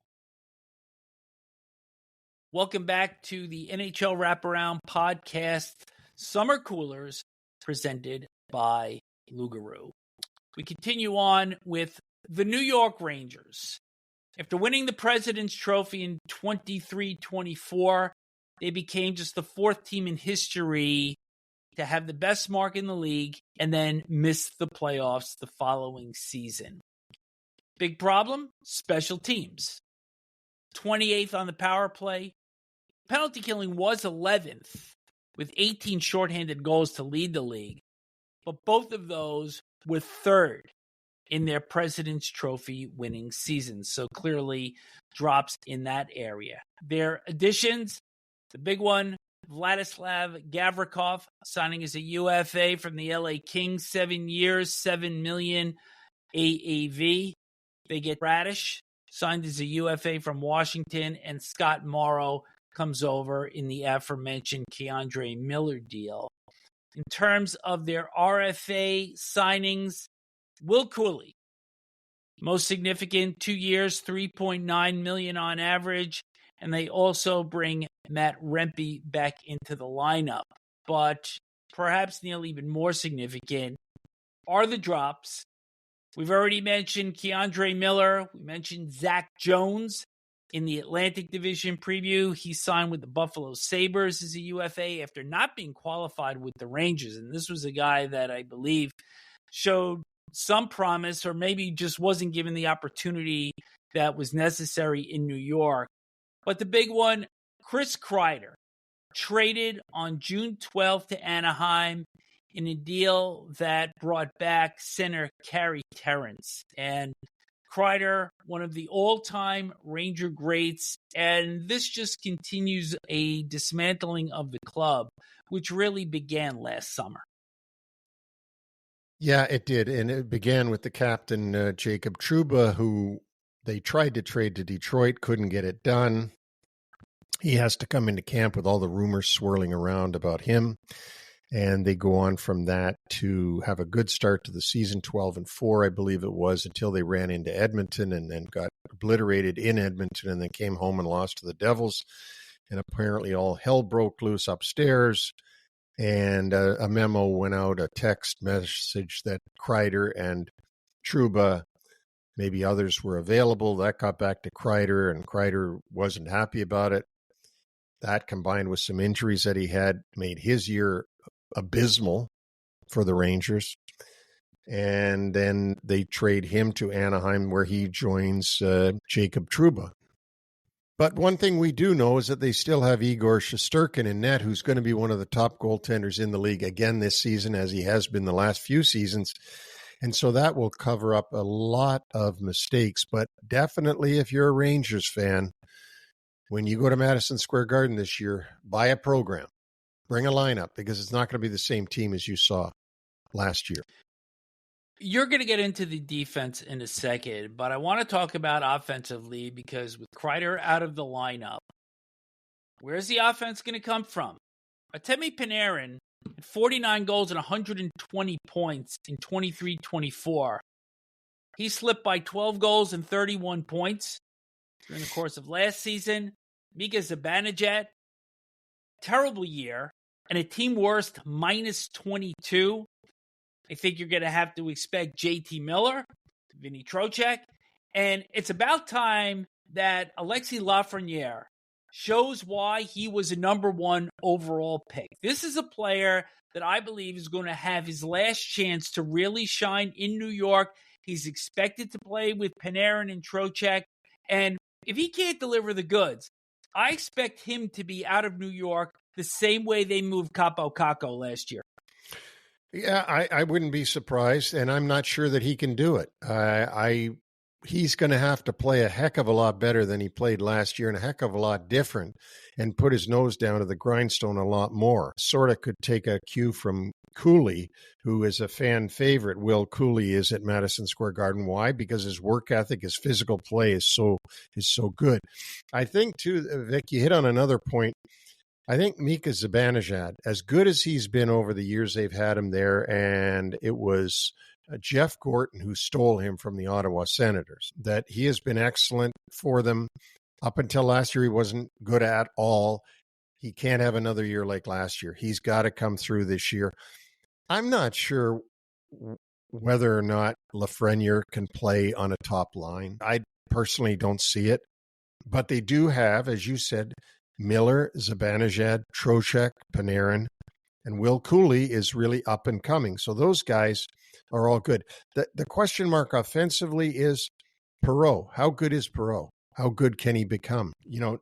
Speaker 2: Welcome back to the NHL Wraparound podcast, Summer Coolers, presented by Lugaroo. We continue on with the New York Rangers. After winning the President's Trophy in 23-24, they became just the fourth team in history to have the best mark in the league and then miss the playoffs the following season. Big problem? Special teams. 28th on the power play. Penalty killing was 11th, with 18 shorthanded goals to lead the league, but both of those were third in their President's Trophy winning season, so clearly drops in that area. Their additions, the big one, Vladislav Gavrikov, signing as a UFA from the LA Kings, 7 years, $7 million AAV. They get Radish, signed as a UFA from Washington, and Scott Morrow comes over in the aforementioned K'Andre Miller deal. In terms of their RFA signings, Will Cooley, most significant, 2 years, $3.9 million on average, and they also bring Matt Rempe back into the lineup. But perhaps, Neil, even more significant are the drops. We've already mentioned K'Andre Miller. We mentioned Zach Jones in the Atlantic Division preview. He signed with the Buffalo Sabres as a UFA after not being qualified with the Rangers. And this was a guy that I believe showed some promise, or maybe just wasn't given the opportunity that was necessary in New York. But the big one, Chris Kreider, traded on June 12th to Anaheim in a deal that brought back center Carey Terrence. And Kreider, one of the all-time Ranger greats, and this just continues a dismantling of the club, which really began last summer.
Speaker 3: Yeah, it did, and it began with the captain, Jacob Trouba, who they tried to trade to Detroit, couldn't get it done. He has to come into camp with all the rumors swirling around about him. And they go on from that to have a good start to the season, 12-4, I believe it was, until they ran into Edmonton and then got obliterated in Edmonton and then came home and lost to the Devils. And apparently all hell broke loose upstairs. And a memo went out, a text message that Kreider and Trouba, maybe others were available. That got back to Kreider, and Kreider wasn't happy about it. That, combined with some injuries that he had, made his year abysmal for the Rangers. And then they trade him to Anaheim, where he joins Jacob Trouba. But one thing we do know is that they still have Igor Shesterkin in net, who's going to be one of the top goaltenders in the league again this season, as he has been the last few seasons. And so that will cover up a lot of mistakes. But definitely, if you're a Rangers fan, when you go to Madison Square Garden this year, buy a program. Bring a lineup, because it's not going to be the same team as you saw last year.
Speaker 2: You're going to get into the defense in a second, but I want to talk about offensively, because with Kreider out of the lineup, where's the offense going to come from? Artemi Panarin had 49 goals and 120 points in 23-24. He slipped by 12 goals and 31 points during the course of last season. Mika Zibanejad, terrible year, and a team worst minus 22. I think you're going to have to expect JT Miller, Vinny Trocheck, and it's about time that Alexis Lafreniere shows why he was a number one overall pick. This is a player that I believe is going to have his last chance to really shine in New York. He's expected to play with Panarin and Trocheck, and if he can't deliver the goods, I expect him to be out of New York the same way they moved Capo Caco last year.
Speaker 3: Yeah, I wouldn't be surprised, and I'm not sure that he can do it. He's going to have to play a heck of a lot better than he played last year, and a heck of a lot different, and put his nose down to the grindstone a lot more. Sort of could take a cue from Cooley, who is a fan favorite. Will Cooley is at Madison Square Garden. Why? Because his work ethic, his physical play is so good. I think too, Vic, you hit on another point. I think Mika Zibanejad, as good as he's been over the years they've had him there, and it was Jeff Gorton who stole him from the Ottawa Senators, that he has been excellent for them. Up until last year, he wasn't good at all. He can't have another year like last year. He's got to come through this year. I'm not sure whether or not Lafreniere can play on a top line. I personally don't see it. But they do have, as you said, Miller, Zibanejad, Trocheck, Panarin, and Will Cooley is really up and coming. So those guys are all good. The question mark offensively is Perreault. How good is Perreault? How good can he become?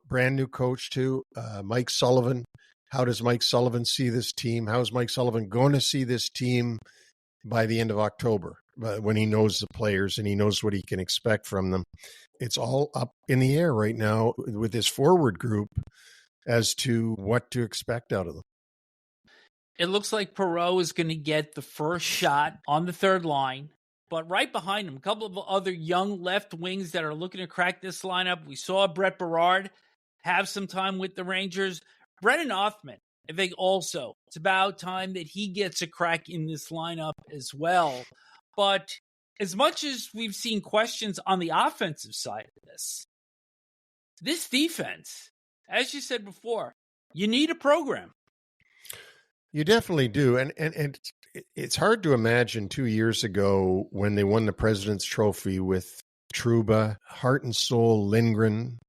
Speaker 3: Brand new coach too, Mike Sullivan. How does Mike Sullivan see this team? How is Mike Sullivan going to see this team by the end of October, when he knows the players and he knows what he can expect from them? It's all up in the air right now with this forward group as to what to expect out of them.
Speaker 2: It looks like Perreault is going to get the first shot on the third line, but right behind him, a couple of other young left wings that are looking to crack this lineup. We saw Brett Berard have some time with the Rangers. Brennan Othman, I think also, it's about time that he gets a crack in this lineup as well. But as much as we've seen questions on the offensive side of this defense, as you said before, you need a program.
Speaker 3: You definitely do. And it's hard to imagine 2 years ago when they won the President's Trophy with Trouba, heart and soul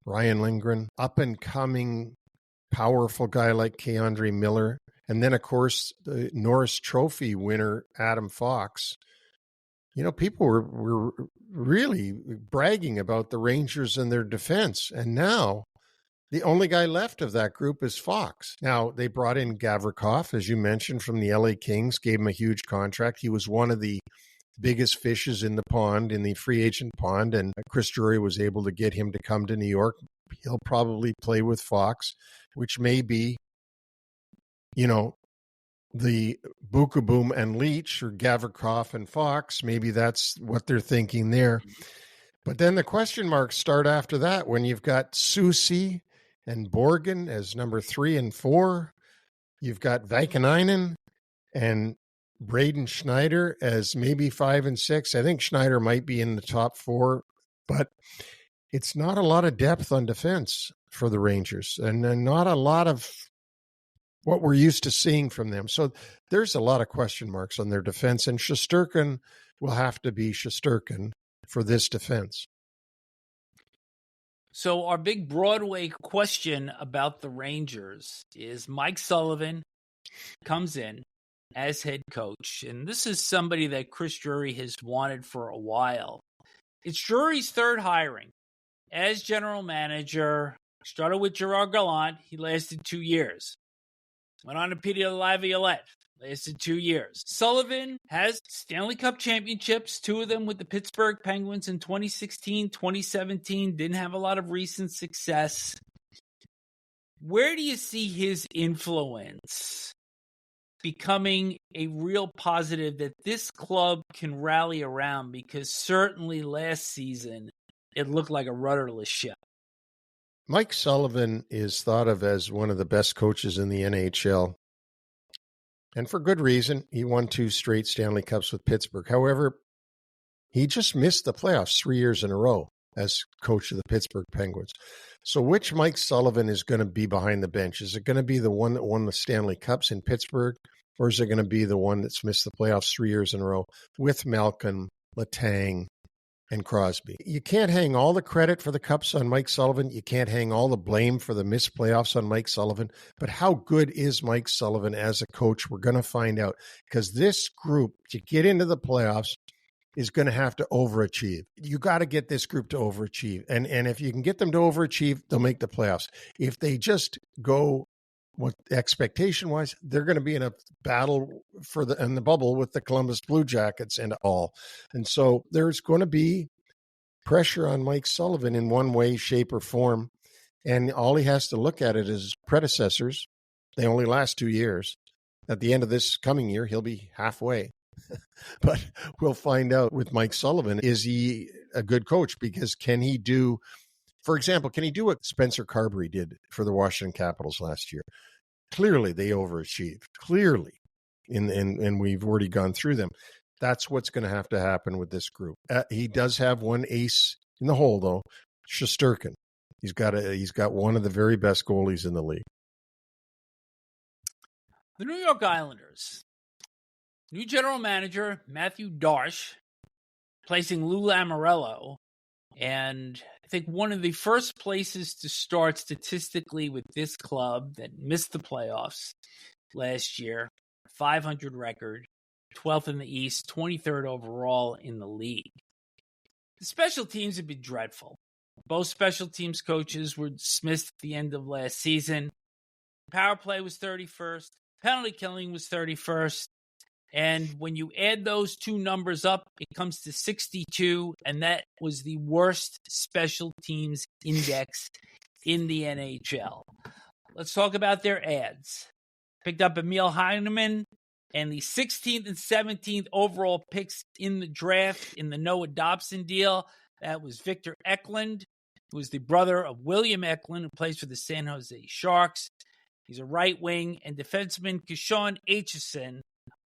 Speaker 3: Ryan Lindgren, up and coming, powerful guy like Keandre Miller. And then, of course, the Norris Trophy winner, Adam Fox. People were really bragging about the Rangers and their defense. And now the only guy left of that group is Fox. Now, they brought in Gavrikov, as you mentioned, from the LA Kings, gave him a huge contract. He was one of the biggest fishes in the pond, in the free agent pond, and Chris Drury was able to get him to come to New York. He'll probably play with Fox, which may be, the Bukaboom and Leach, or Gavrikov and Fox. Maybe that's what they're thinking there. But then the question marks start after that when you've got Susi and Borgen as number 3 and 4. You've got Vaakanainen and Braden Schneider as maybe 5 and 6. I think Schneider might be in the top 4, but it's not a lot of depth on defense for the Rangers, and not a lot of what we're used to seeing from them. So there's a lot of question marks on their defense, and Shesterkin will have to be Shesterkin for this defense.
Speaker 2: So our big Broadway question about the Rangers is Mike Sullivan comes in as head coach, and this is somebody that Chris Drury has wanted for a while. It's Drury's third hiring as general manager. Started with Gerard Gallant. He lasted 2 years. Went on to Peter Laviolette. Lasted 2 years. Sullivan has Stanley Cup championships, 2 of them with the Pittsburgh Penguins in 2016, 2017. Didn't have a lot of recent success. Where do you see his influence becoming a real positive that this club can rally around? Because certainly last season, it looked like a rudderless ship.
Speaker 3: Mike Sullivan is thought of as one of the best coaches in the NHL. And for good reason. He won 2 straight Stanley Cups with Pittsburgh. However, he just missed the playoffs 3 years in a row as coach of the Pittsburgh Penguins. So which Mike Sullivan is going to be behind the bench? Is it going to be the one that won the Stanley Cups in Pittsburgh? Or is it going to be the one that's missed the playoffs 3 years in a row with Malkin, Letang, and Crosby? You can't hang all the credit for the Cups on Mike Sullivan. You can't hang all the blame for the missed playoffs on Mike Sullivan. But how good is Mike Sullivan as a coach? We're going to find out, because this group, to get into the playoffs, is going to have to overachieve. You got to get this group to overachieve. And if you can get them to overachieve, they'll make the playoffs. If they just go what expectation-wise, they're going to be in a battle in the bubble with the Columbus Blue Jackets and all. And so there's going to be pressure on Mike Sullivan in one way, shape, or form. And all he has to look at it is predecessors. They only last 2 years. At the end of this coming year, he'll be halfway. But we'll find out with Mike Sullivan, is he a good coach? Because can he do, for example, can he do what Spencer Carberry did for the Washington Capitals last year? Clearly, they overachieved. Clearly. And we've already gone through them. That's what's going to happen with this group. He does have one ace in the hole, though, Shesterkin. He's got one of the very best goalies in the league.
Speaker 2: The New York Islanders. New general manager, Matthew Darche, placing Lou Lamoriello. And I think one of the first places to start statistically with this club that missed the playoffs last year, 500 record, 12th in the East, 23rd overall in the league. The special teams have been dreadful. Both special teams coaches were dismissed at the end of last season. Power play was 31st. Penalty killing was 31st. And when you add those two numbers up, it comes to 62, and that was the worst special teams index in the NHL. Let's talk about their ads. Picked up Emil Heineman and the 16th and 17th overall picks in the draft in the Noah Dobson deal. That was Victor Eklund, who is the brother of William Eklund, who plays for the San Jose Sharks. He's a right wing, and defenseman Keyshawn Aitchison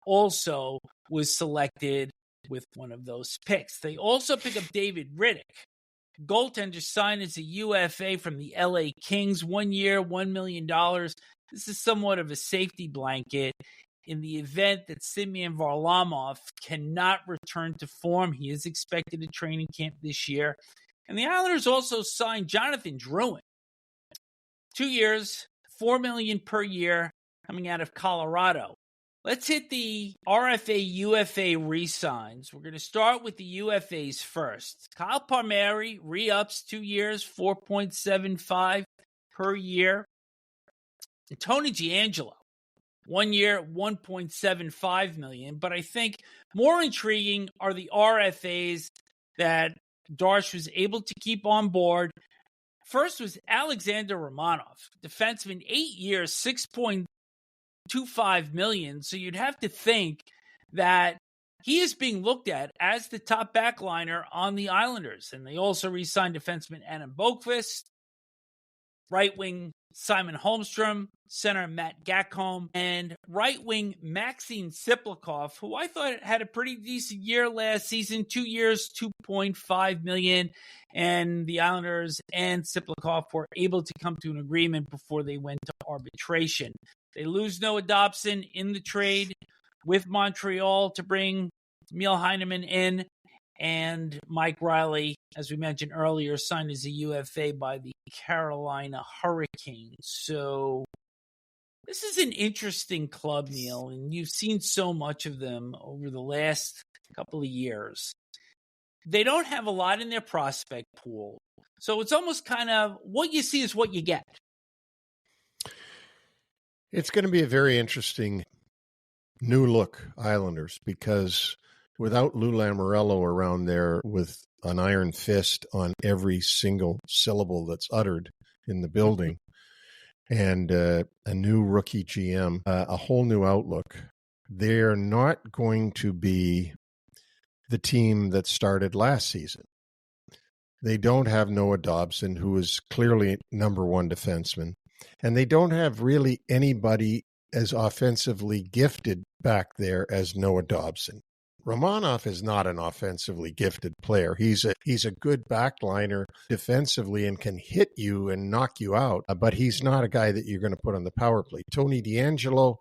Speaker 2: also was selected with one of those picks. They also pick up David Riddick, goaltender signed as a UFA from the LA Kings, 1 year, $1 million. This is somewhat of a safety blanket in the event that Semyon Varlamov cannot return to form. He is expected to training camp this year. And the Islanders also signed Jonathan Drouin. 2 years, $4 million per year, coming out of Colorado. Let's hit the RFA UFA re-signs. We're going to start with the UFAs first. Kyle Palmieri re-ups 2 years, $4.75 per year. And Tony Giangelo, 1 year, $1.75 million. But I think more intriguing are the RFAs that Darche was able to keep on board. First was Alexander Romanov, defenseman, 8 years, $6.25 million. So you'd have to think that he is being looked at as the top backliner on the Islanders. And they also re-signed defenseman Adam Boqvist, right wing Simon Holmstrom, center Matt Gacom, and right wing Maxim Siplikov, who I thought had a pretty decent year last season, 2 years, $2.5 million. And the Islanders and Siplikov were able to come to an agreement before they went to arbitration. They lose Noah Dobson in the trade with Montreal to bring Emil Heineman in, and Mike Riley, as we mentioned earlier, signed as a UFA by the Carolina Hurricanes. So this is an interesting club, Neil, and you've seen so much of them over the last couple of years. They don't have a lot in their prospect pool. So it's almost kind of what you see is what you get.
Speaker 3: It's going to be a very interesting new look Islanders, because without Lou Lamoriello around there with an iron fist on every single syllable that's uttered in the building, and a new rookie GM, a whole new outlook, they're not going to be the team that started last season. They don't have Noah Dobson, who is clearly number one defenseman, and they don't have really anybody as offensively gifted back there as Noah Dobson. Romanov is not an offensively gifted player. He's a good backliner defensively and can hit you and knock you out, but he's not a guy that you're going to put on the power play. Tony DeAngelo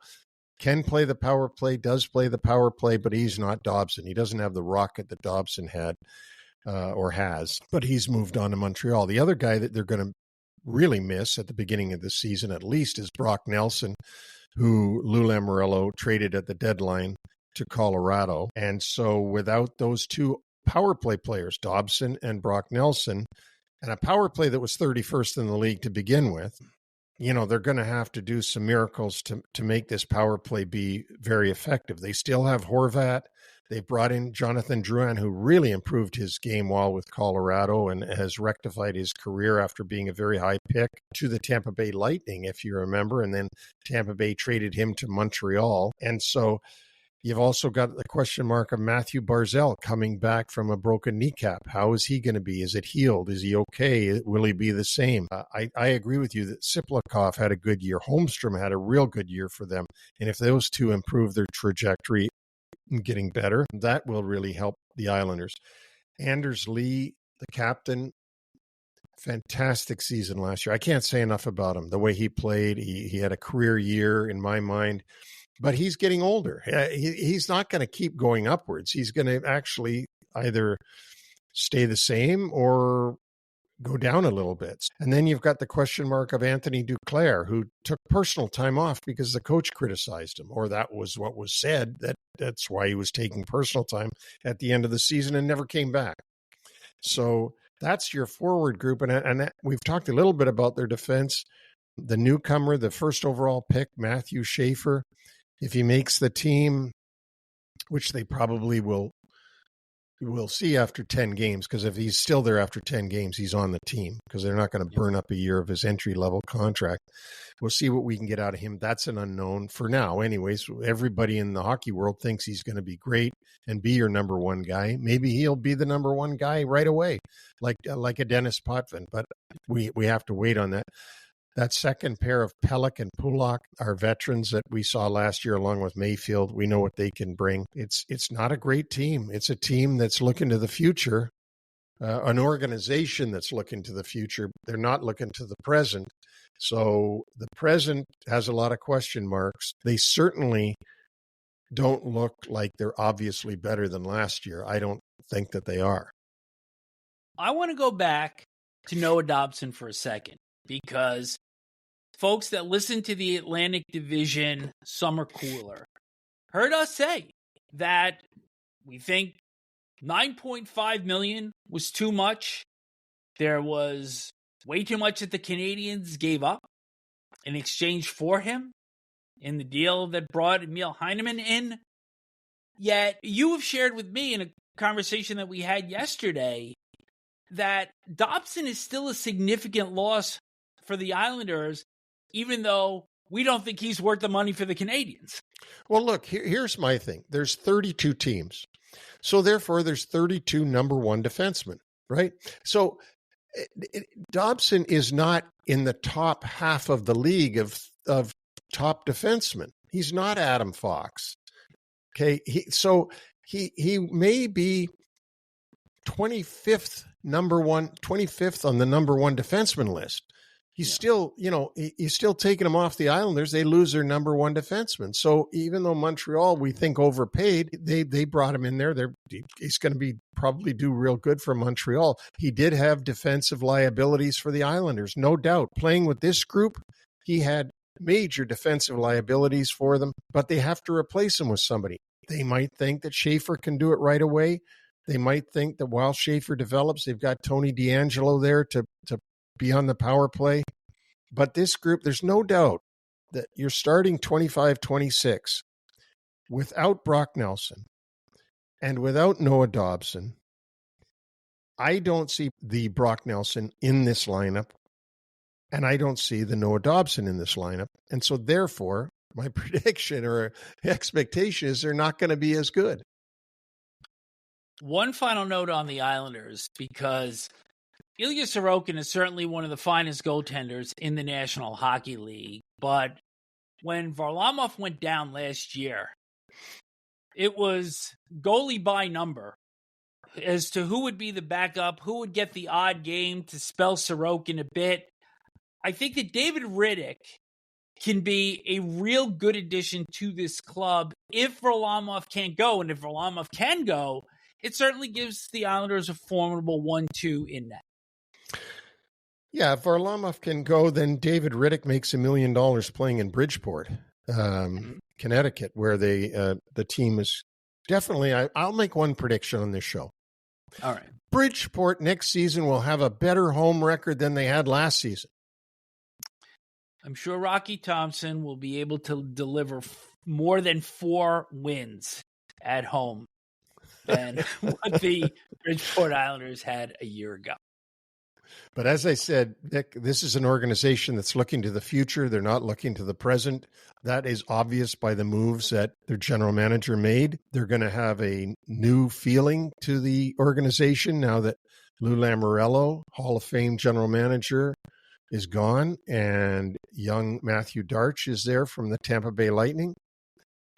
Speaker 3: can play the power play, does play the power play, but he's not Dobson. He doesn't have the rocket that Dobson had or has, but he's moved on to Montreal. The other guy that they're going to really miss at the beginning of the season at least is Brock Nelson, who Lou Lamoriello traded at the deadline to Colorado. And so without those two power play players, Dobson and Brock Nelson, and a power play that was 31st in the league to begin with, they're going to have to do some miracles to make this power play be very effective. They still have Horvat. They brought in Jonathan Drouin, who really improved his game while with Colorado and has rectified his career after being a very high pick to the Tampa Bay Lightning, if you remember. And then Tampa Bay traded him to Montreal. And so You've also got the question mark of Matthew Barzal coming back from a broken kneecap. How is he going to be? Is it healed? Is he okay? Will he be the same? I agree with you that Siplikov had a good year. Holmstrom had a real good year for them. And if those two improve their trajectory and getting better, that will really help the Islanders. Anders Lee, the captain, fantastic season last year. I can't say enough about him. The way he played, he had a career year in my mind. But he's getting older. He's not going to keep going upwards. He's going to actually either stay the same or go down a little bit. And then you've got the question mark of Anthony Duclair, who took personal time off because the coach criticized him, or that was what was said. That's why he was taking personal time at the end of the season and never came back. So that's your forward group. And we've talked a little bit about their defense. The newcomer, the first overall pick, Matthew Schaefer, if he makes the team, which they probably will see after 10 games, because if he's still there after 10 games, he's on the team, because they're not going to burn up a year of his entry-level contract. We'll see what we can get out of him. That's an unknown for now. Anyways, everybody in the hockey world thinks he's going to be great and be your number one guy. Maybe he'll be the number one guy right away, like a Dennis Potvin, but we have to wait on that. That second pair of Pelech and Pulak are veterans that we saw last year along with Mayfield. We know what they can bring. It's not a great team. It's a team that's looking to the future, an organization that's looking to the future. They're not looking to the present. So the present has a lot of question marks. They certainly don't look like they're obviously better than last year. I don't think that they are.
Speaker 2: I want to go back to Noah Dobson for a second, because folks that listen to the Atlantic Division Summer Cooler heard us say that we think $9.5 million was too much. There was way too much that the Canadians gave up in exchange for him in the deal that brought Emil Heineman in. Yet you have shared with me in a conversation that we had yesterday that Dobson is still a significant loss for the Islanders, even though we don't think he's worth the money for the Canadians.
Speaker 3: Well, look, here's my thing. There's 32 teams. So therefore, there's 32 number one defensemen, right? So Dobson is not in the top half of the league of top defensemen. He's not Adam Fox. Okay. He may be 25th on the number one defenseman list. He's still taking them off the Islanders. They lose their number one defenseman. So even though Montreal, we think overpaid, they brought him in there. He's going to probably do real good for Montreal. He did have defensive liabilities for the Islanders, no doubt. Playing with this group, he had major defensive liabilities for them, but they have to replace him with somebody. They might think that Schaefer can do it right away. They might think that while Schaefer develops, they've got Tony DeAngelo there to be on the power play. But this group, there's no doubt that you're starting 25-26 without Brock Nelson and without Noah Dobson. I don't see the Brock Nelson in this lineup, and I don't see the Noah Dobson in this lineup. And so therefore, my prediction or expectation is they're not going to be as good.
Speaker 2: One final note on the Islanders, because Ilya Sorokin is certainly one of the finest goaltenders in the National Hockey League, but when Varlamov went down last year, it was goalie by number as to who would be the backup, who would get the odd game to spell Sorokin a bit. I think that David Riddick can be a real good addition to this club if Varlamov can't go, and if Varlamov can go, it certainly gives the Islanders a formidable 1-2 in that.
Speaker 3: Yeah, if Varlamov can go, then David Riddick makes $1 million playing in Bridgeport, Connecticut, where the team is definitely. I'll make one prediction on this show.
Speaker 2: All right,
Speaker 3: Bridgeport next season will have a better home record than they had last season.
Speaker 2: I'm sure Rocky Thompson will be able to deliver more than 4 wins at home than what the Bridgeport Islanders had a year ago.
Speaker 3: But as I said, Nick, this is an organization that's looking to the future. They're not looking to the present. That is obvious by the moves that their general manager made. They're going to have a new feeling to the organization now that Lou Lamoriello, Hall of Fame general manager, is gone, and young Matthew Darch is there from the Tampa Bay Lightning.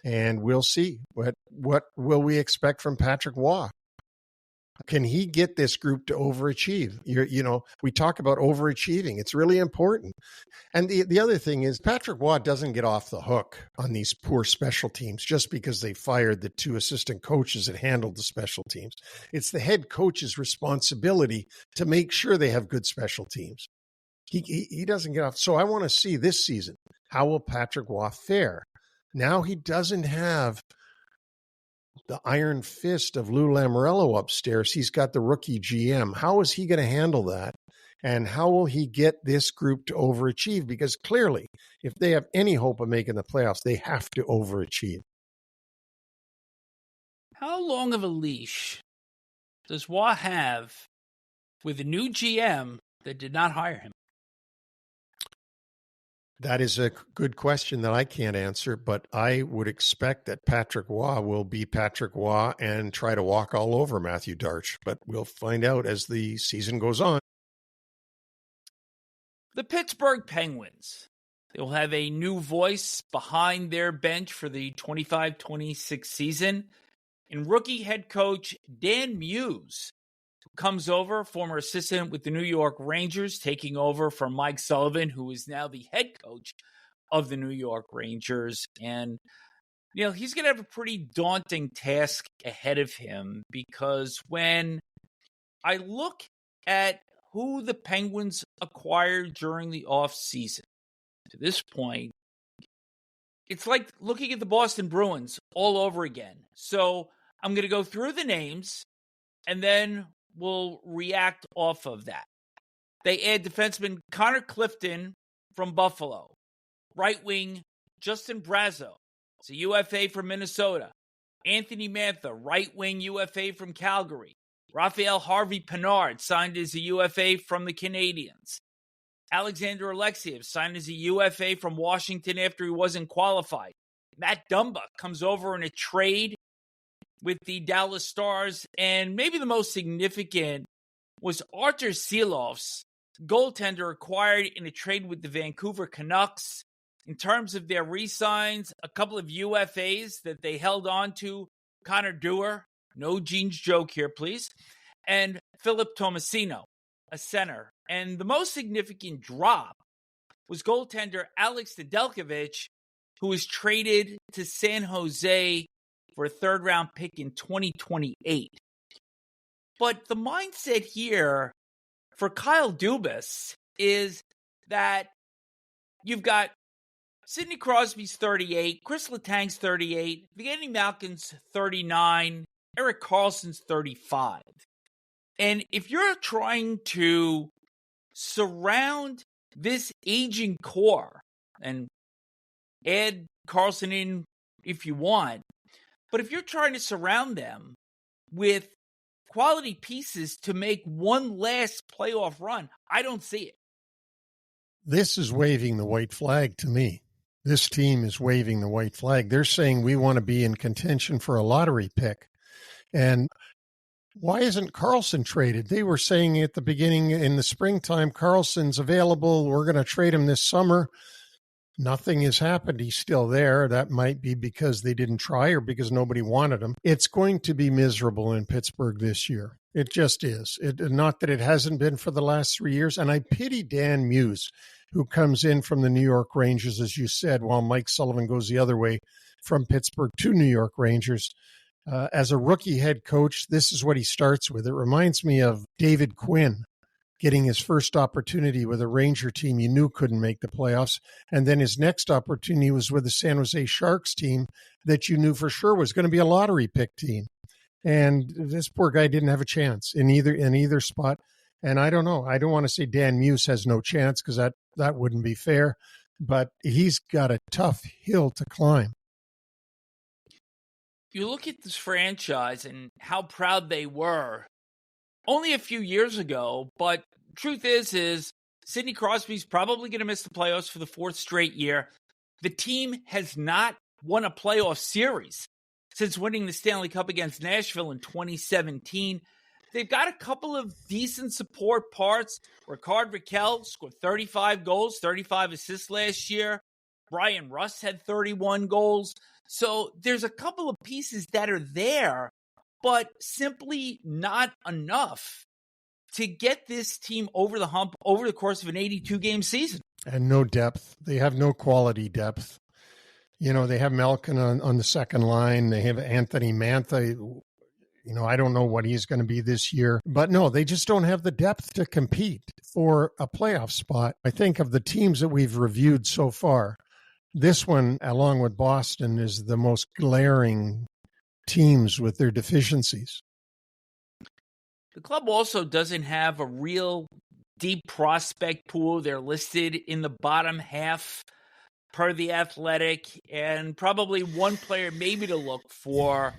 Speaker 3: And we'll see. What will we expect from Patrick Waugh? Can he get this group to overachieve? We talk about overachieving. It's really important. And the other thing is Patrick Waugh doesn't get off the hook on these poor special teams just because they fired the two assistant coaches that handled the special teams. It's the head coach's responsibility to make sure they have good special teams. He doesn't get off. So I want to see this season, how will Patrick Waugh fare? Now he doesn't have the iron fist of Lou Lamoriello upstairs. He's got the rookie GM. How is he going to handle that? And how will he get this group to overachieve? Because clearly, if they have any hope of making the playoffs, they have to overachieve.
Speaker 2: How long of a leash does Waugh have with a new GM that did not hire him?
Speaker 3: That is a good question that I can't answer, but I would expect that Patrick Waugh will be Patrick Waugh and try to walk all over Matthew Darch, but we'll find out as the season goes on.
Speaker 2: The Pittsburgh Penguins. They will have a new voice behind their bench for the 25-26 season. And rookie head coach Dan Muse comes over, former assistant with the New York Rangers, taking over from Mike Sullivan, who is now the head coach of the New York Rangers. And, he's going to have a pretty daunting task ahead of him, because when I look at who the Penguins acquired during the offseason, to this point, it's like looking at the Boston Bruins all over again. So I'm going to go through the names, and then we'll react off of that. They add defenseman Connor Clifton from Buffalo. Right wing Justin Brazeau. It's a UFA from Minnesota. Anthony Mantha, right wing UFA from Calgary. Raphael Harvey-Pinard signed as a UFA from the Canadiens. Alexander Alexiev signed as a UFA from Washington after he wasn't qualified. Matt Dumba comes over in a trade with the Dallas Stars, and maybe the most significant was Artur Silovs, goaltender acquired in a trade with the Vancouver Canucks. In terms of their re-signs, a couple of UFAs that they held on to, Connor Dewar, no Gene's joke here, please, and Philip Tomasino, a center. And the most significant drop was goaltender Alex Nedeljkovic, who was traded to San Jose for a third-round pick in 2028. But the mindset here for Kyle Dubas is that you've got Sidney Crosby's 38, Chris Letang's 38, Evgeny Malkin's 39, Erik Karlsson's 35. And if you're trying to surround this aging core, and add Karlsson in if you want, but if you're trying to surround them with quality pieces to make one last playoff run, I don't see it.
Speaker 3: This is waving the white flag to me. This team is waving the white flag. They're saying we want to be in contention for a lottery pick. And why isn't Karlsson traded? They were saying at the beginning in the springtime, Karlsson's available. We're going to trade him this summer. Nothing has happened. He's still there. That might be because they didn't try or because nobody wanted him. It's going to be miserable in Pittsburgh this year. It just is. Not that it hasn't been for the last 3 years. And I pity Dan Muse, who comes in from the New York Rangers, as you said, while Mike Sullivan goes the other way from Pittsburgh to New York Rangers. As a rookie head coach, this is what he starts with. It reminds me of David Quinn getting his first opportunity with a Ranger team you knew couldn't make the playoffs. And then his next opportunity was with the San Jose Sharks team that you knew for sure was going to be a lottery pick team. And this poor guy didn't have a chance in either spot. And I don't know. I don't want to say Dan Muse has no chance because that wouldn't be fair. But he's got a tough hill to climb.
Speaker 2: You look at this franchise and how proud they were only a few years ago, but truth is Sidney Crosby's probably going to miss the playoffs for the fourth straight year. The team has not won a playoff series since winning the Stanley Cup against Nashville in 2017. They've got a couple of decent support parts. Rickard Rakell scored 35 goals, 35 assists last year. Brian Rust had 31 goals. So there's a couple of pieces that are there, but simply not enough to get this team over the hump over the course of an 82-game season.
Speaker 3: And no depth. They have no quality depth. You know, they have Malkin on the second line. They have Anthony Mantha. You know, I don't know what he's going to be this year. But no, they just don't have the depth to compete for a playoff spot. I think of the teams that we've reviewed so far, this one, along with Boston, is the most glaring teams with their deficiencies.
Speaker 2: The club also doesn't have a real deep prospect pool. They're listed in the bottom half per The Athletic, and probably one player maybe to look for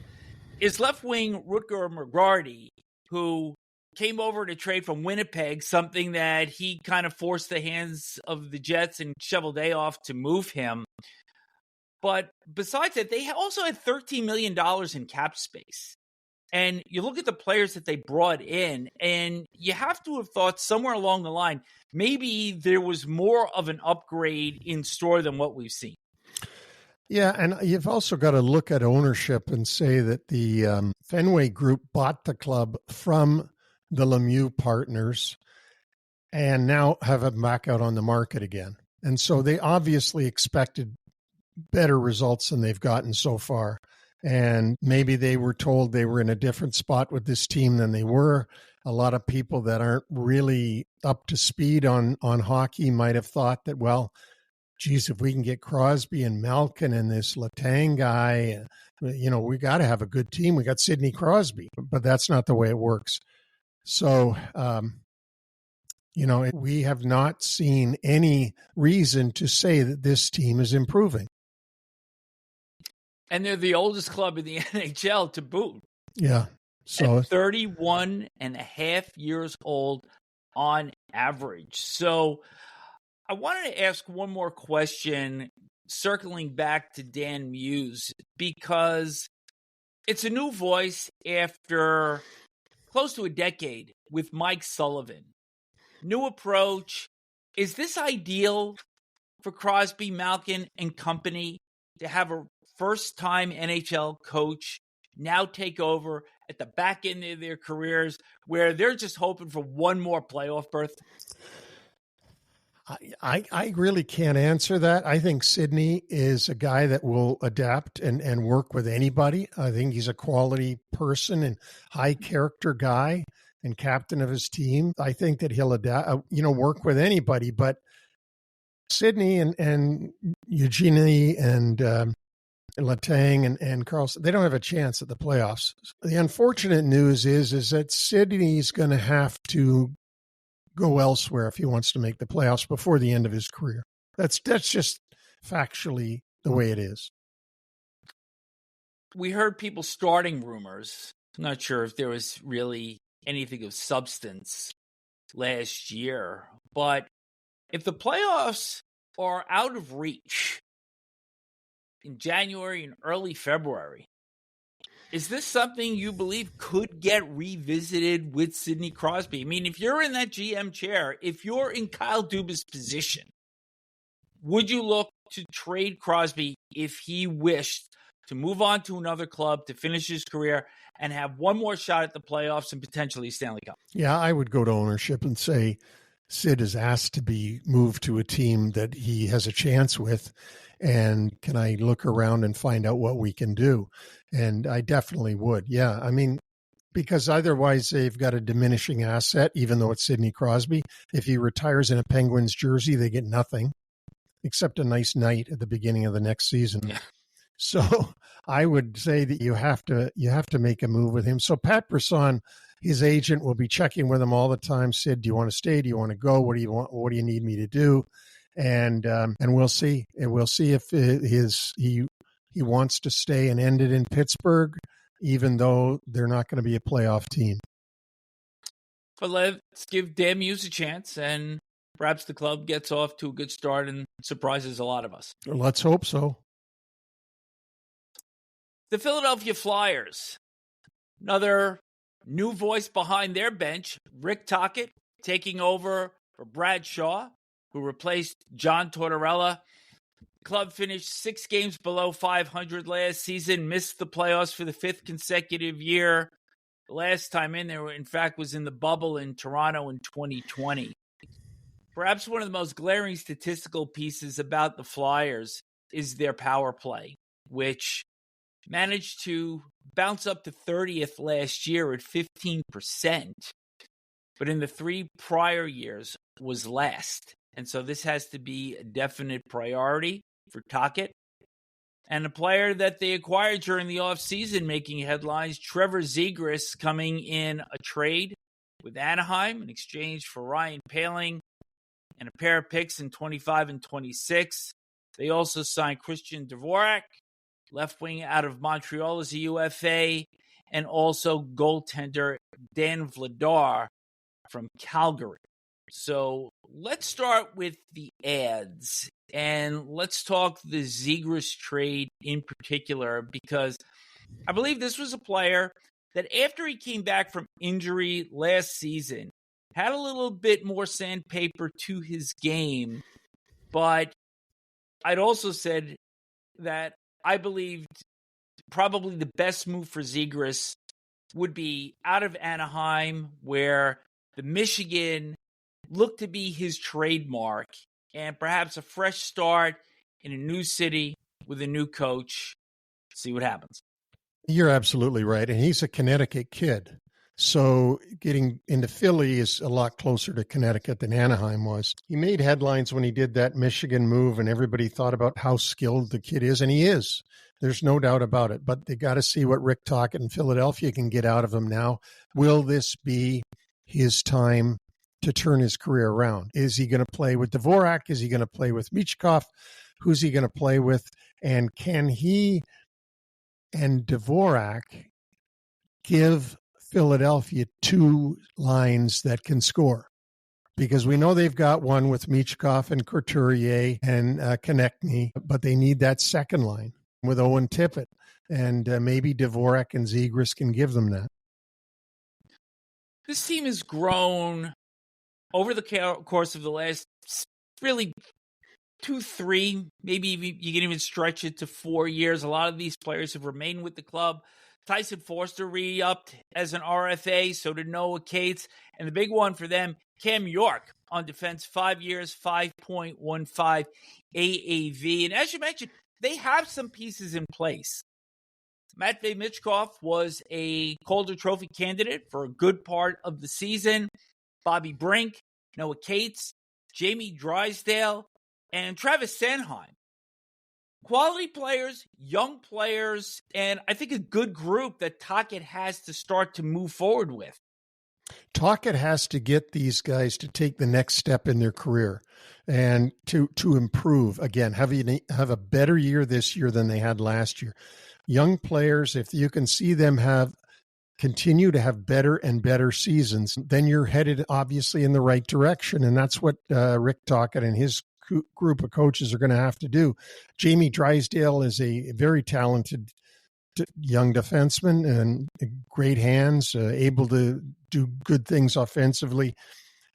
Speaker 2: is left wing Rutger McGrady, who came over to trade from Winnipeg, something that he kind of forced the hands of the Jets and Cheveldayoff to move him. But besides that, they also had $13 million in cap space. And you look at the players that they brought in, and you have to have thought somewhere along the line, maybe there was more of an upgrade in store than what we've seen.
Speaker 3: Yeah, and you've also got to look at ownership and say that the Fenway Group bought the club from the Lemieux partners and now have it back out on the market again. And so they obviously expected better results than they've gotten so far. And maybe they were told they were in a different spot with this team than they were. A lot of people that aren't really up to speed on hockey might have thought that, well, geez, if we can get Crosby and Malkin and this Letang guy, you know, we got to have a good team. We got Sidney Crosby, but that's not the way it works. So, you know, we have not seen any reason to say that this team is improving.
Speaker 2: And they're the oldest club in the NHL to boot.
Speaker 3: Yeah. So
Speaker 2: at 31 and a half years old on average. So I wanted to ask one more question, circling back to Dan Muse, because it's a new voice after close to a decade with Mike Sullivan. New approach. Is this ideal for Crosby, Malkin, and company to have a first-time NHL coach now take over at the back end of their careers where they're just hoping for one more playoff berth?
Speaker 3: I really can't answer that. I think Sidney is a guy that will adapt and work with anybody. I think he's a quality person and high character guy and captain of his team. I think that he'll adapt, work with anybody. But Sidney and Eugenie and Letang and Carlson, they don't have a chance at the playoffs. The unfortunate news is that Sidney's going to have to go elsewhere if he wants to make the playoffs before the end of his career. That's just factually the way it is.
Speaker 2: We heard people starting rumors. I'm not sure if there was really anything of substance last year, but if the playoffs are out of reach in January and early February, is this something you believe could get revisited with Sidney Crosby? I mean, if you're in that GM chair, if you're in Kyle Dubas' position, would you look to trade Crosby if he wished to move on to another club to finish his career and have one more shot at the playoffs and potentially Stanley Cup?
Speaker 3: Yeah, I would go to ownership and say Sid is asked to be moved to a team that he has a chance with. And can I look around and find out what we can do? And I definitely would. Yeah. I mean, because otherwise they've got a diminishing asset, even though it's Sidney Crosby. If he retires in a Penguins jersey, they get nothing except a nice night at the beginning of the next season.
Speaker 2: Yeah.
Speaker 3: So I would say that you have to make a move with him. So Pat Brisson, his agent, will be checking with him all the time. Sid, do you want to stay? Do you want to go? What do you want? What do you need me to do? And we'll see. And we'll see if he wants to stay and end it in Pittsburgh, even though they're not going to be a playoff team.
Speaker 2: But let's give Dan Muse a chance, and perhaps the club gets off to a good start and surprises a lot of us.
Speaker 3: Let's hope so.
Speaker 2: The Philadelphia Flyers, another new voice behind their bench, Rick Tocchet, taking over for Brad Shaw, who replaced John Tortorella. The club finished 6 games below 500 last season, missed the playoffs for the 5th consecutive year. The last time in there, in fact, was in the bubble in Toronto in 2020. Perhaps one of the most glaring statistical pieces about the Flyers is their power play, which managed to bounce up to 30th last year at 15%, but in the 3 prior years was last. And so this has to be a definite priority for Tocchet. And a player that they acquired during the offseason making headlines, Trevor Zegras, coming in a trade with Anaheim in exchange for Ryan Poehling and a pair of picks in 25 and 26. They also signed Christian Dvorak, left wing out of Montreal as a UFA, and also goaltender Dan Vladar from Calgary. So let's start with the ads, and let's talk the Zegras trade in particular, because I believe this was a player that after he came back from injury last season, had a little bit more sandpaper to his game, but I'd also said that I believed probably the best move for Zegras would be out of Anaheim, where the Michigan looked to be his trademark, and perhaps a fresh start in a new city with a new coach. See what happens.
Speaker 3: You're absolutely right. And he's a Connecticut kid. So getting into Philly is a lot closer to Connecticut than Anaheim was. He made headlines when he did that Michigan move, and everybody thought about how skilled the kid is, and he is. There's no doubt about it. But they got to see what Rick Tocchet in Philadelphia can get out of him now. Will this be his time to turn his career around? Is he going to play with Dvorak? Is he going to play with Michkov? Who's he going to play with? And can he and Dvorak give Philadelphia 2 lines that can score? Because we know they've got one with Michkov and Couturier and Konechny, but they need that second line with Owen Tippett. And maybe Dvorak and Zegras can give them that.
Speaker 2: This team has grown over the course of the last really 2, 3, maybe you can even stretch it to 4 years. A lot of these players have remained with the club. Tyson Foerster re-upped as an RFA, so did Noah Cates. And the big one for them, Cam York on defense, 5 years, 5.15 AAV. And as you mentioned, they have some pieces in place. Matvei Michkov was a Calder Trophy candidate for a good part of the season. Bobby Brink, Noah Cates, Jamie Drysdale, and Travis Sanheim. Quality players, young players, and I think a good group that Tocchet has to start to move forward with.
Speaker 3: Tocchet has to get these guys to take the next step in their career and to improve. Again, have a better year this year than they had last year. Young players, if you can see them continue to have better and better seasons, then you're headed obviously in the right direction. And that's what Rick Tocchet and his group of coaches are going to have to do. Jamie Drysdale is a very talented young defenseman and great hands, able to do good things offensively.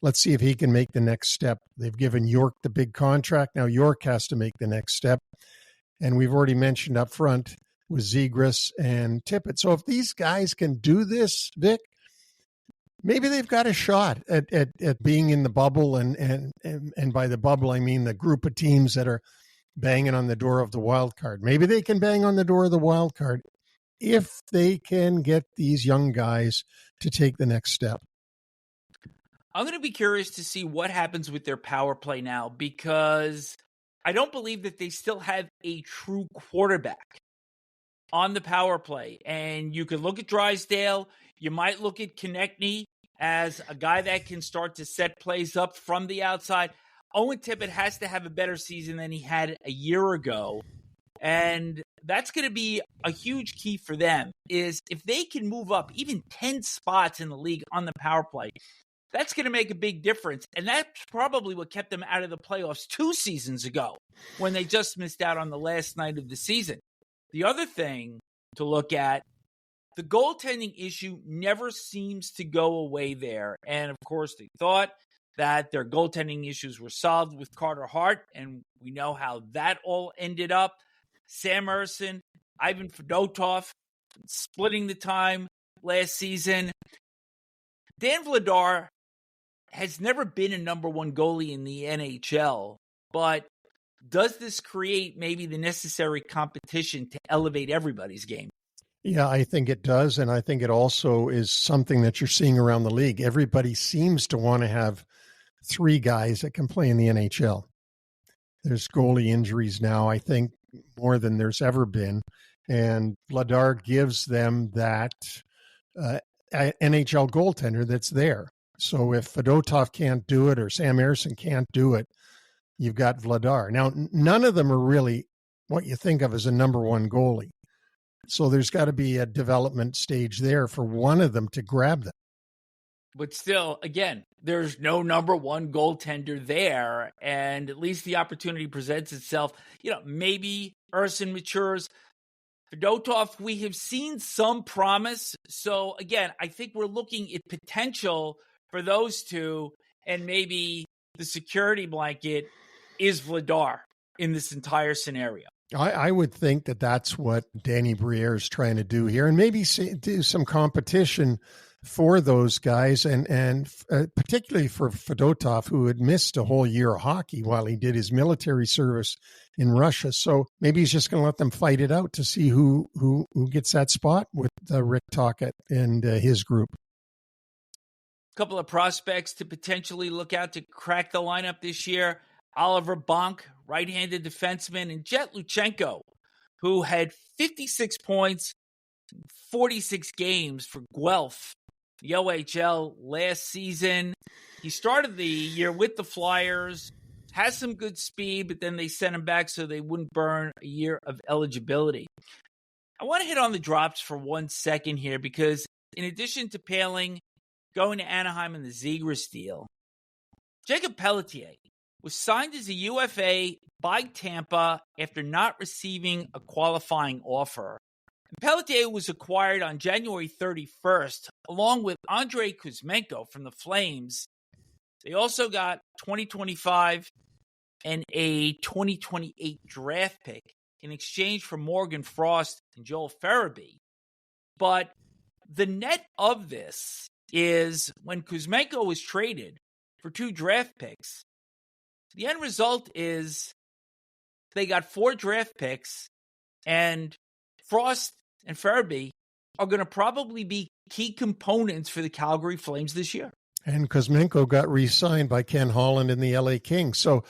Speaker 3: Let's see if he can make the next step. They've given York the big contract. Now York has to make the next step. And we've already mentioned up front with Zegras and Tippett. So if these guys can do this, Vic, maybe they've got a shot at being in the bubble. And by the bubble, I mean the group of teams that are banging on the door of the wild card. Maybe they can bang on the door of the wild card if they can get these young guys to take the next step.
Speaker 2: I'm going to be curious to see what happens with their power play now, because I don't believe that they still have a true quarterback on the power play. And you could look at Drysdale. You might look at Konechny as a guy that can start to set plays up from the outside. Owen Tippett has to have a better season than he had a year ago. And that's going to be a huge key for them, is if they can move up even 10 spots in the league on the power play, That's going to make a big difference. And that's probably what kept them out of the playoffs 2 seasons ago when they just missed out on the last night of the season. The other thing to look at, the goaltending issue never seems to go away there. And, of course, they thought that their goaltending issues were solved with Carter Hart, and we know how that all ended up. Sam Ersson, Ivan Fedotov, splitting the time last season. Dan Vladar has never been a number one goalie in the NHL, but does this create maybe the necessary competition to elevate everybody's game?
Speaker 3: Yeah, I think it does. And I think it also is something that you're seeing around the league. Everybody seems to want to have 3 guys that can play in the NHL. There's goalie injuries now, I think, more than there's ever been. And Vladar gives them that NHL goaltender that's there. So if Fedotov can't do it or Sam Ersson can't do it, you've got Vladar. Now, none of them are really what you think of as a number one goalie. So there's got to be a development stage there for one of them to grab them.
Speaker 2: But still, again, there's no number one goaltender there, and at least the opportunity presents itself. Maybe Ersson matures. Fedotov, we have seen some promise. So, again, I think we're looking at potential for those two, and maybe the security blanket is Vladar in this entire scenario.
Speaker 3: I would think that that's what Danny Briere is trying to do here, and maybe do some competition for those guys, and particularly for Fedotov, who had missed a whole year of hockey while he did his military service in Russia. So maybe he's just going to let them fight it out to see who gets that spot with Rick Tocchet and his group.
Speaker 2: A couple of prospects to potentially look out to crack the lineup this year. Oliver Bonk, right-handed defenseman, and Jet Luchenko, who had 56 points, 46 games for Guelph, the OHL last season. He started the year with the Flyers, has some good speed, but then they sent him back so they wouldn't burn a year of eligibility. I want to hit on the drops for 1 second here because in addition to Paling going to Anaheim in the Zegras deal, Jacob Pelletier was signed as a UFA by Tampa after not receiving a qualifying offer. And Pelletier was acquired on January 31st, along with Andrei Kuzmenko from the Flames. They also got 2025 and a 2028 draft pick in exchange for Morgan Frost and Joel Farabee. But the net of this is when Kuzmenko was traded for 2 draft picks, the end result is they got 4 draft picks, and Frost and Farabee are going to probably be key components for the Calgary Flames this year.
Speaker 3: And Kuzmenko got re-signed by Ken Holland and the LA Kings. So,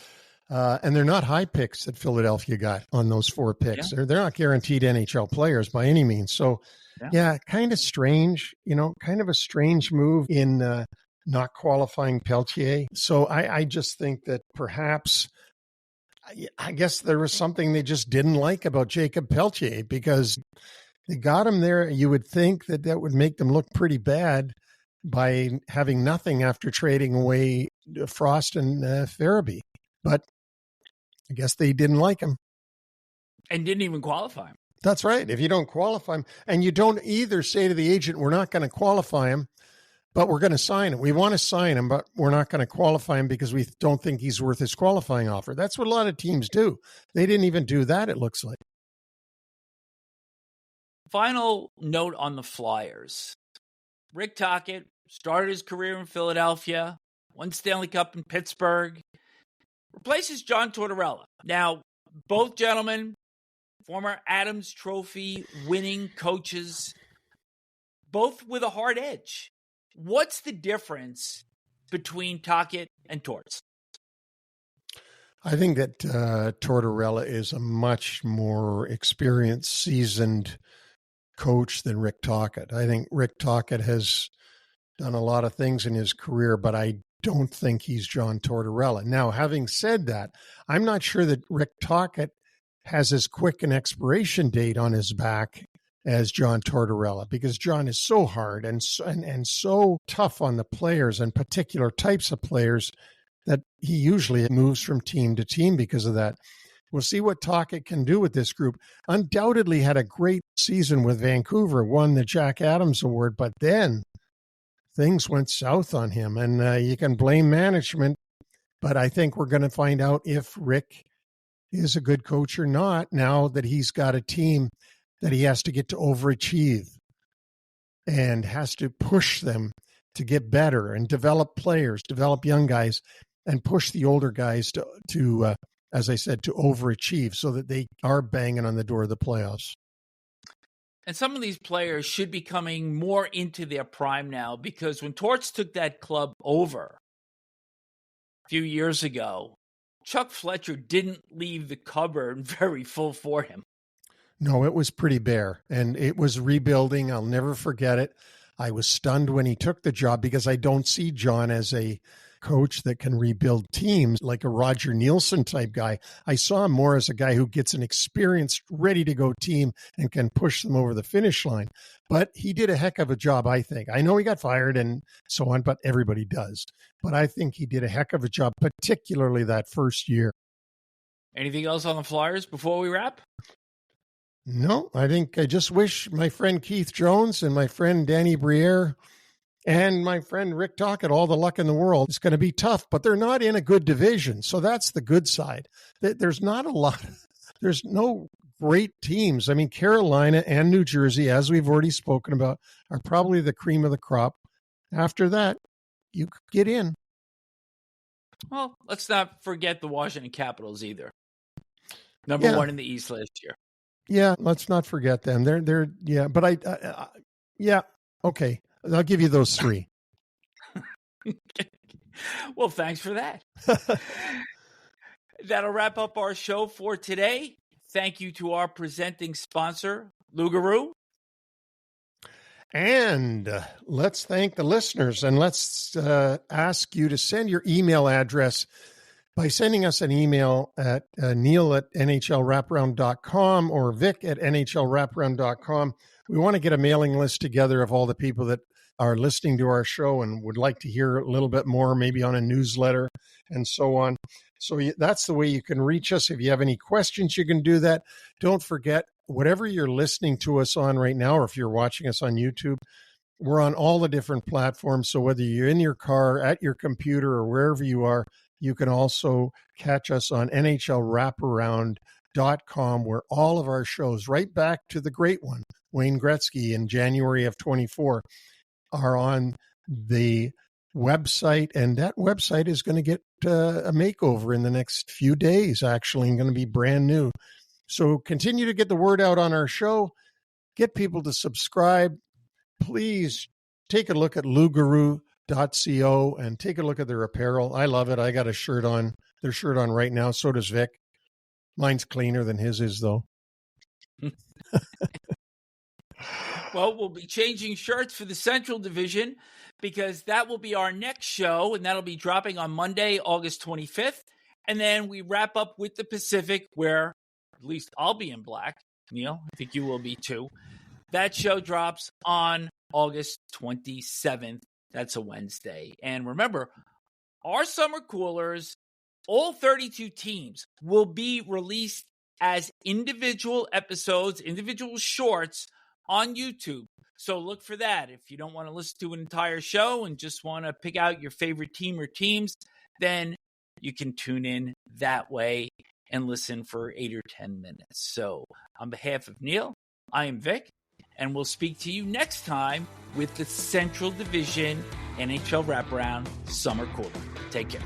Speaker 3: and they're not high picks that Philadelphia got on those 4 picks.
Speaker 2: Yeah.
Speaker 3: They're not guaranteed NHL players by any means. So, yeah, kind of strange, kind of a strange move in not qualifying Pelletier. So I just think that perhaps, I guess there was something they just didn't like about Jacob Pelletier because they got him there. You would think that would make them look pretty bad by having nothing after trading away Frost and Farabee. But I guess they didn't like him.
Speaker 2: And didn't even qualify him.
Speaker 3: That's right. If you don't qualify him, and you don't either say to the agent, we're not going to qualify him, but we're going to sign him. We want to sign him, but we're not going to qualify him because we don't think he's worth his qualifying offer. That's what a lot of teams do. They didn't even do that, it looks like.
Speaker 2: Final note on the Flyers. Rick Tocchet started his career in Philadelphia, won Stanley Cup in Pittsburgh, replaces John Tortorella. Now, both gentlemen, former Adams Trophy winning coaches, both with a hard edge. What's the difference between Tocchet and Torts?
Speaker 3: I think that Tortorella is a much more experienced, seasoned coach than Rick Tocchet. I think Rick Tocchet has done a lot of things in his career, but I don't think he's John Tortorella. Now, having said that, I'm not sure that Rick Tocchet has as quick an expiration date on his back as John Tortorella, because John is so hard and so tough on the players and particular types of players that he usually moves from team to team because of that. We'll see what Tocchet can do with this group. Undoubtedly had a great season with Vancouver, won the Jack Adams Award, but then things went south on him, and you can blame management, but I think we're going to find out if Rick is a good coach or not now that he's got a team that he has to get to overachieve and has to push them to get better and develop players, develop young guys, and push the older guys to as I said, to overachieve so that they are banging on the door of the playoffs.
Speaker 2: And some of these players should be coming more into their prime now, because when Torts took that club over a few years ago, Chuck Fletcher didn't leave the cupboard very full for him.
Speaker 3: No, it was pretty bare, and it was rebuilding. I'll never forget it. I was stunned when he took the job because I don't see John as a coach that can rebuild teams like a Roger Nielsen type guy. I saw him more as a guy who gets an experienced, ready-to-go team and can push them over the finish line. But he did a heck of a job, I think. I know he got fired and so on, but everybody does. But I think he did a heck of a job, particularly that first year.
Speaker 2: Anything else on the Flyers before we wrap?
Speaker 3: No, I think I just wish my friend Keith Jones and my friend Danny Briere and my friend Rick Tocchet all the luck in the world. It's going to be tough, but they're not in a good division. So that's the good side. There's not a lot. There's no great teams. I mean, Carolina and New Jersey, as we've already spoken about, are probably the cream of the crop. After that, you get in.
Speaker 2: Well, let's not forget the Washington Capitals either. Number one in the East last year.
Speaker 3: Yeah, let's not forget them. They're yeah, but yeah, okay. I'll give you those three.
Speaker 2: Well, thanks for that. That'll wrap up our show for today. Thank you to our presenting sponsor, Lugaroo.
Speaker 3: And let's thank the listeners, and let's ask you to send your email address by sending us an email at neil@nhlwraparound.com or vic@nhlwraparound.com. We want to get a mailing list together of all the people that are listening to our show and would like to hear a little bit more, maybe on a newsletter and so on. So that's the way you can reach us. If you have any questions, you can do that. Don't forget, whatever you're listening to us on right now, or if you're watching us on YouTube, we're on all the different platforms. So whether you're in your car, at your computer, or wherever you are, you can also catch us on NHLWraparound.com, where all of our shows, right back to the great one, Wayne Gretzky in January of 24, are on the website. And that website is going to get a makeover in the next few days, actually, and going to be brand new. So continue to get the word out on our show. Get people to subscribe. Please take a look at Lugaroo.co and take a look at their apparel. I love it. I got a shirt on, their shirt on right now. So does Vic. Mine's cleaner than his is, though.
Speaker 2: Well, we'll be changing shirts for the Central Division because that will be our next show, and that'll be dropping on Monday, August 25th. And then we wrap up with the Pacific, where at least I'll be in black. Neil, I think you will be too. That show drops on August 27th. That's a Wednesday. And remember, our summer coolers, all 32 teams, will be released as individual episodes, individual shorts on YouTube. So look for that. If you don't want to listen to an entire show and just want to pick out your favorite team or teams, then you can tune in that way and listen for 8 or 10 minutes. So on behalf of Neil, I am Vic, and we'll speak to you next time with the Central Division NHL Wraparound Summer Cooler. Take care.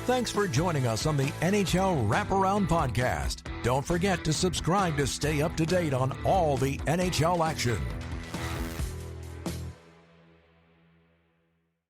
Speaker 1: Thanks for joining us on the NHL Wraparound Podcast. Don't forget to subscribe to stay up to date on all the NHL action.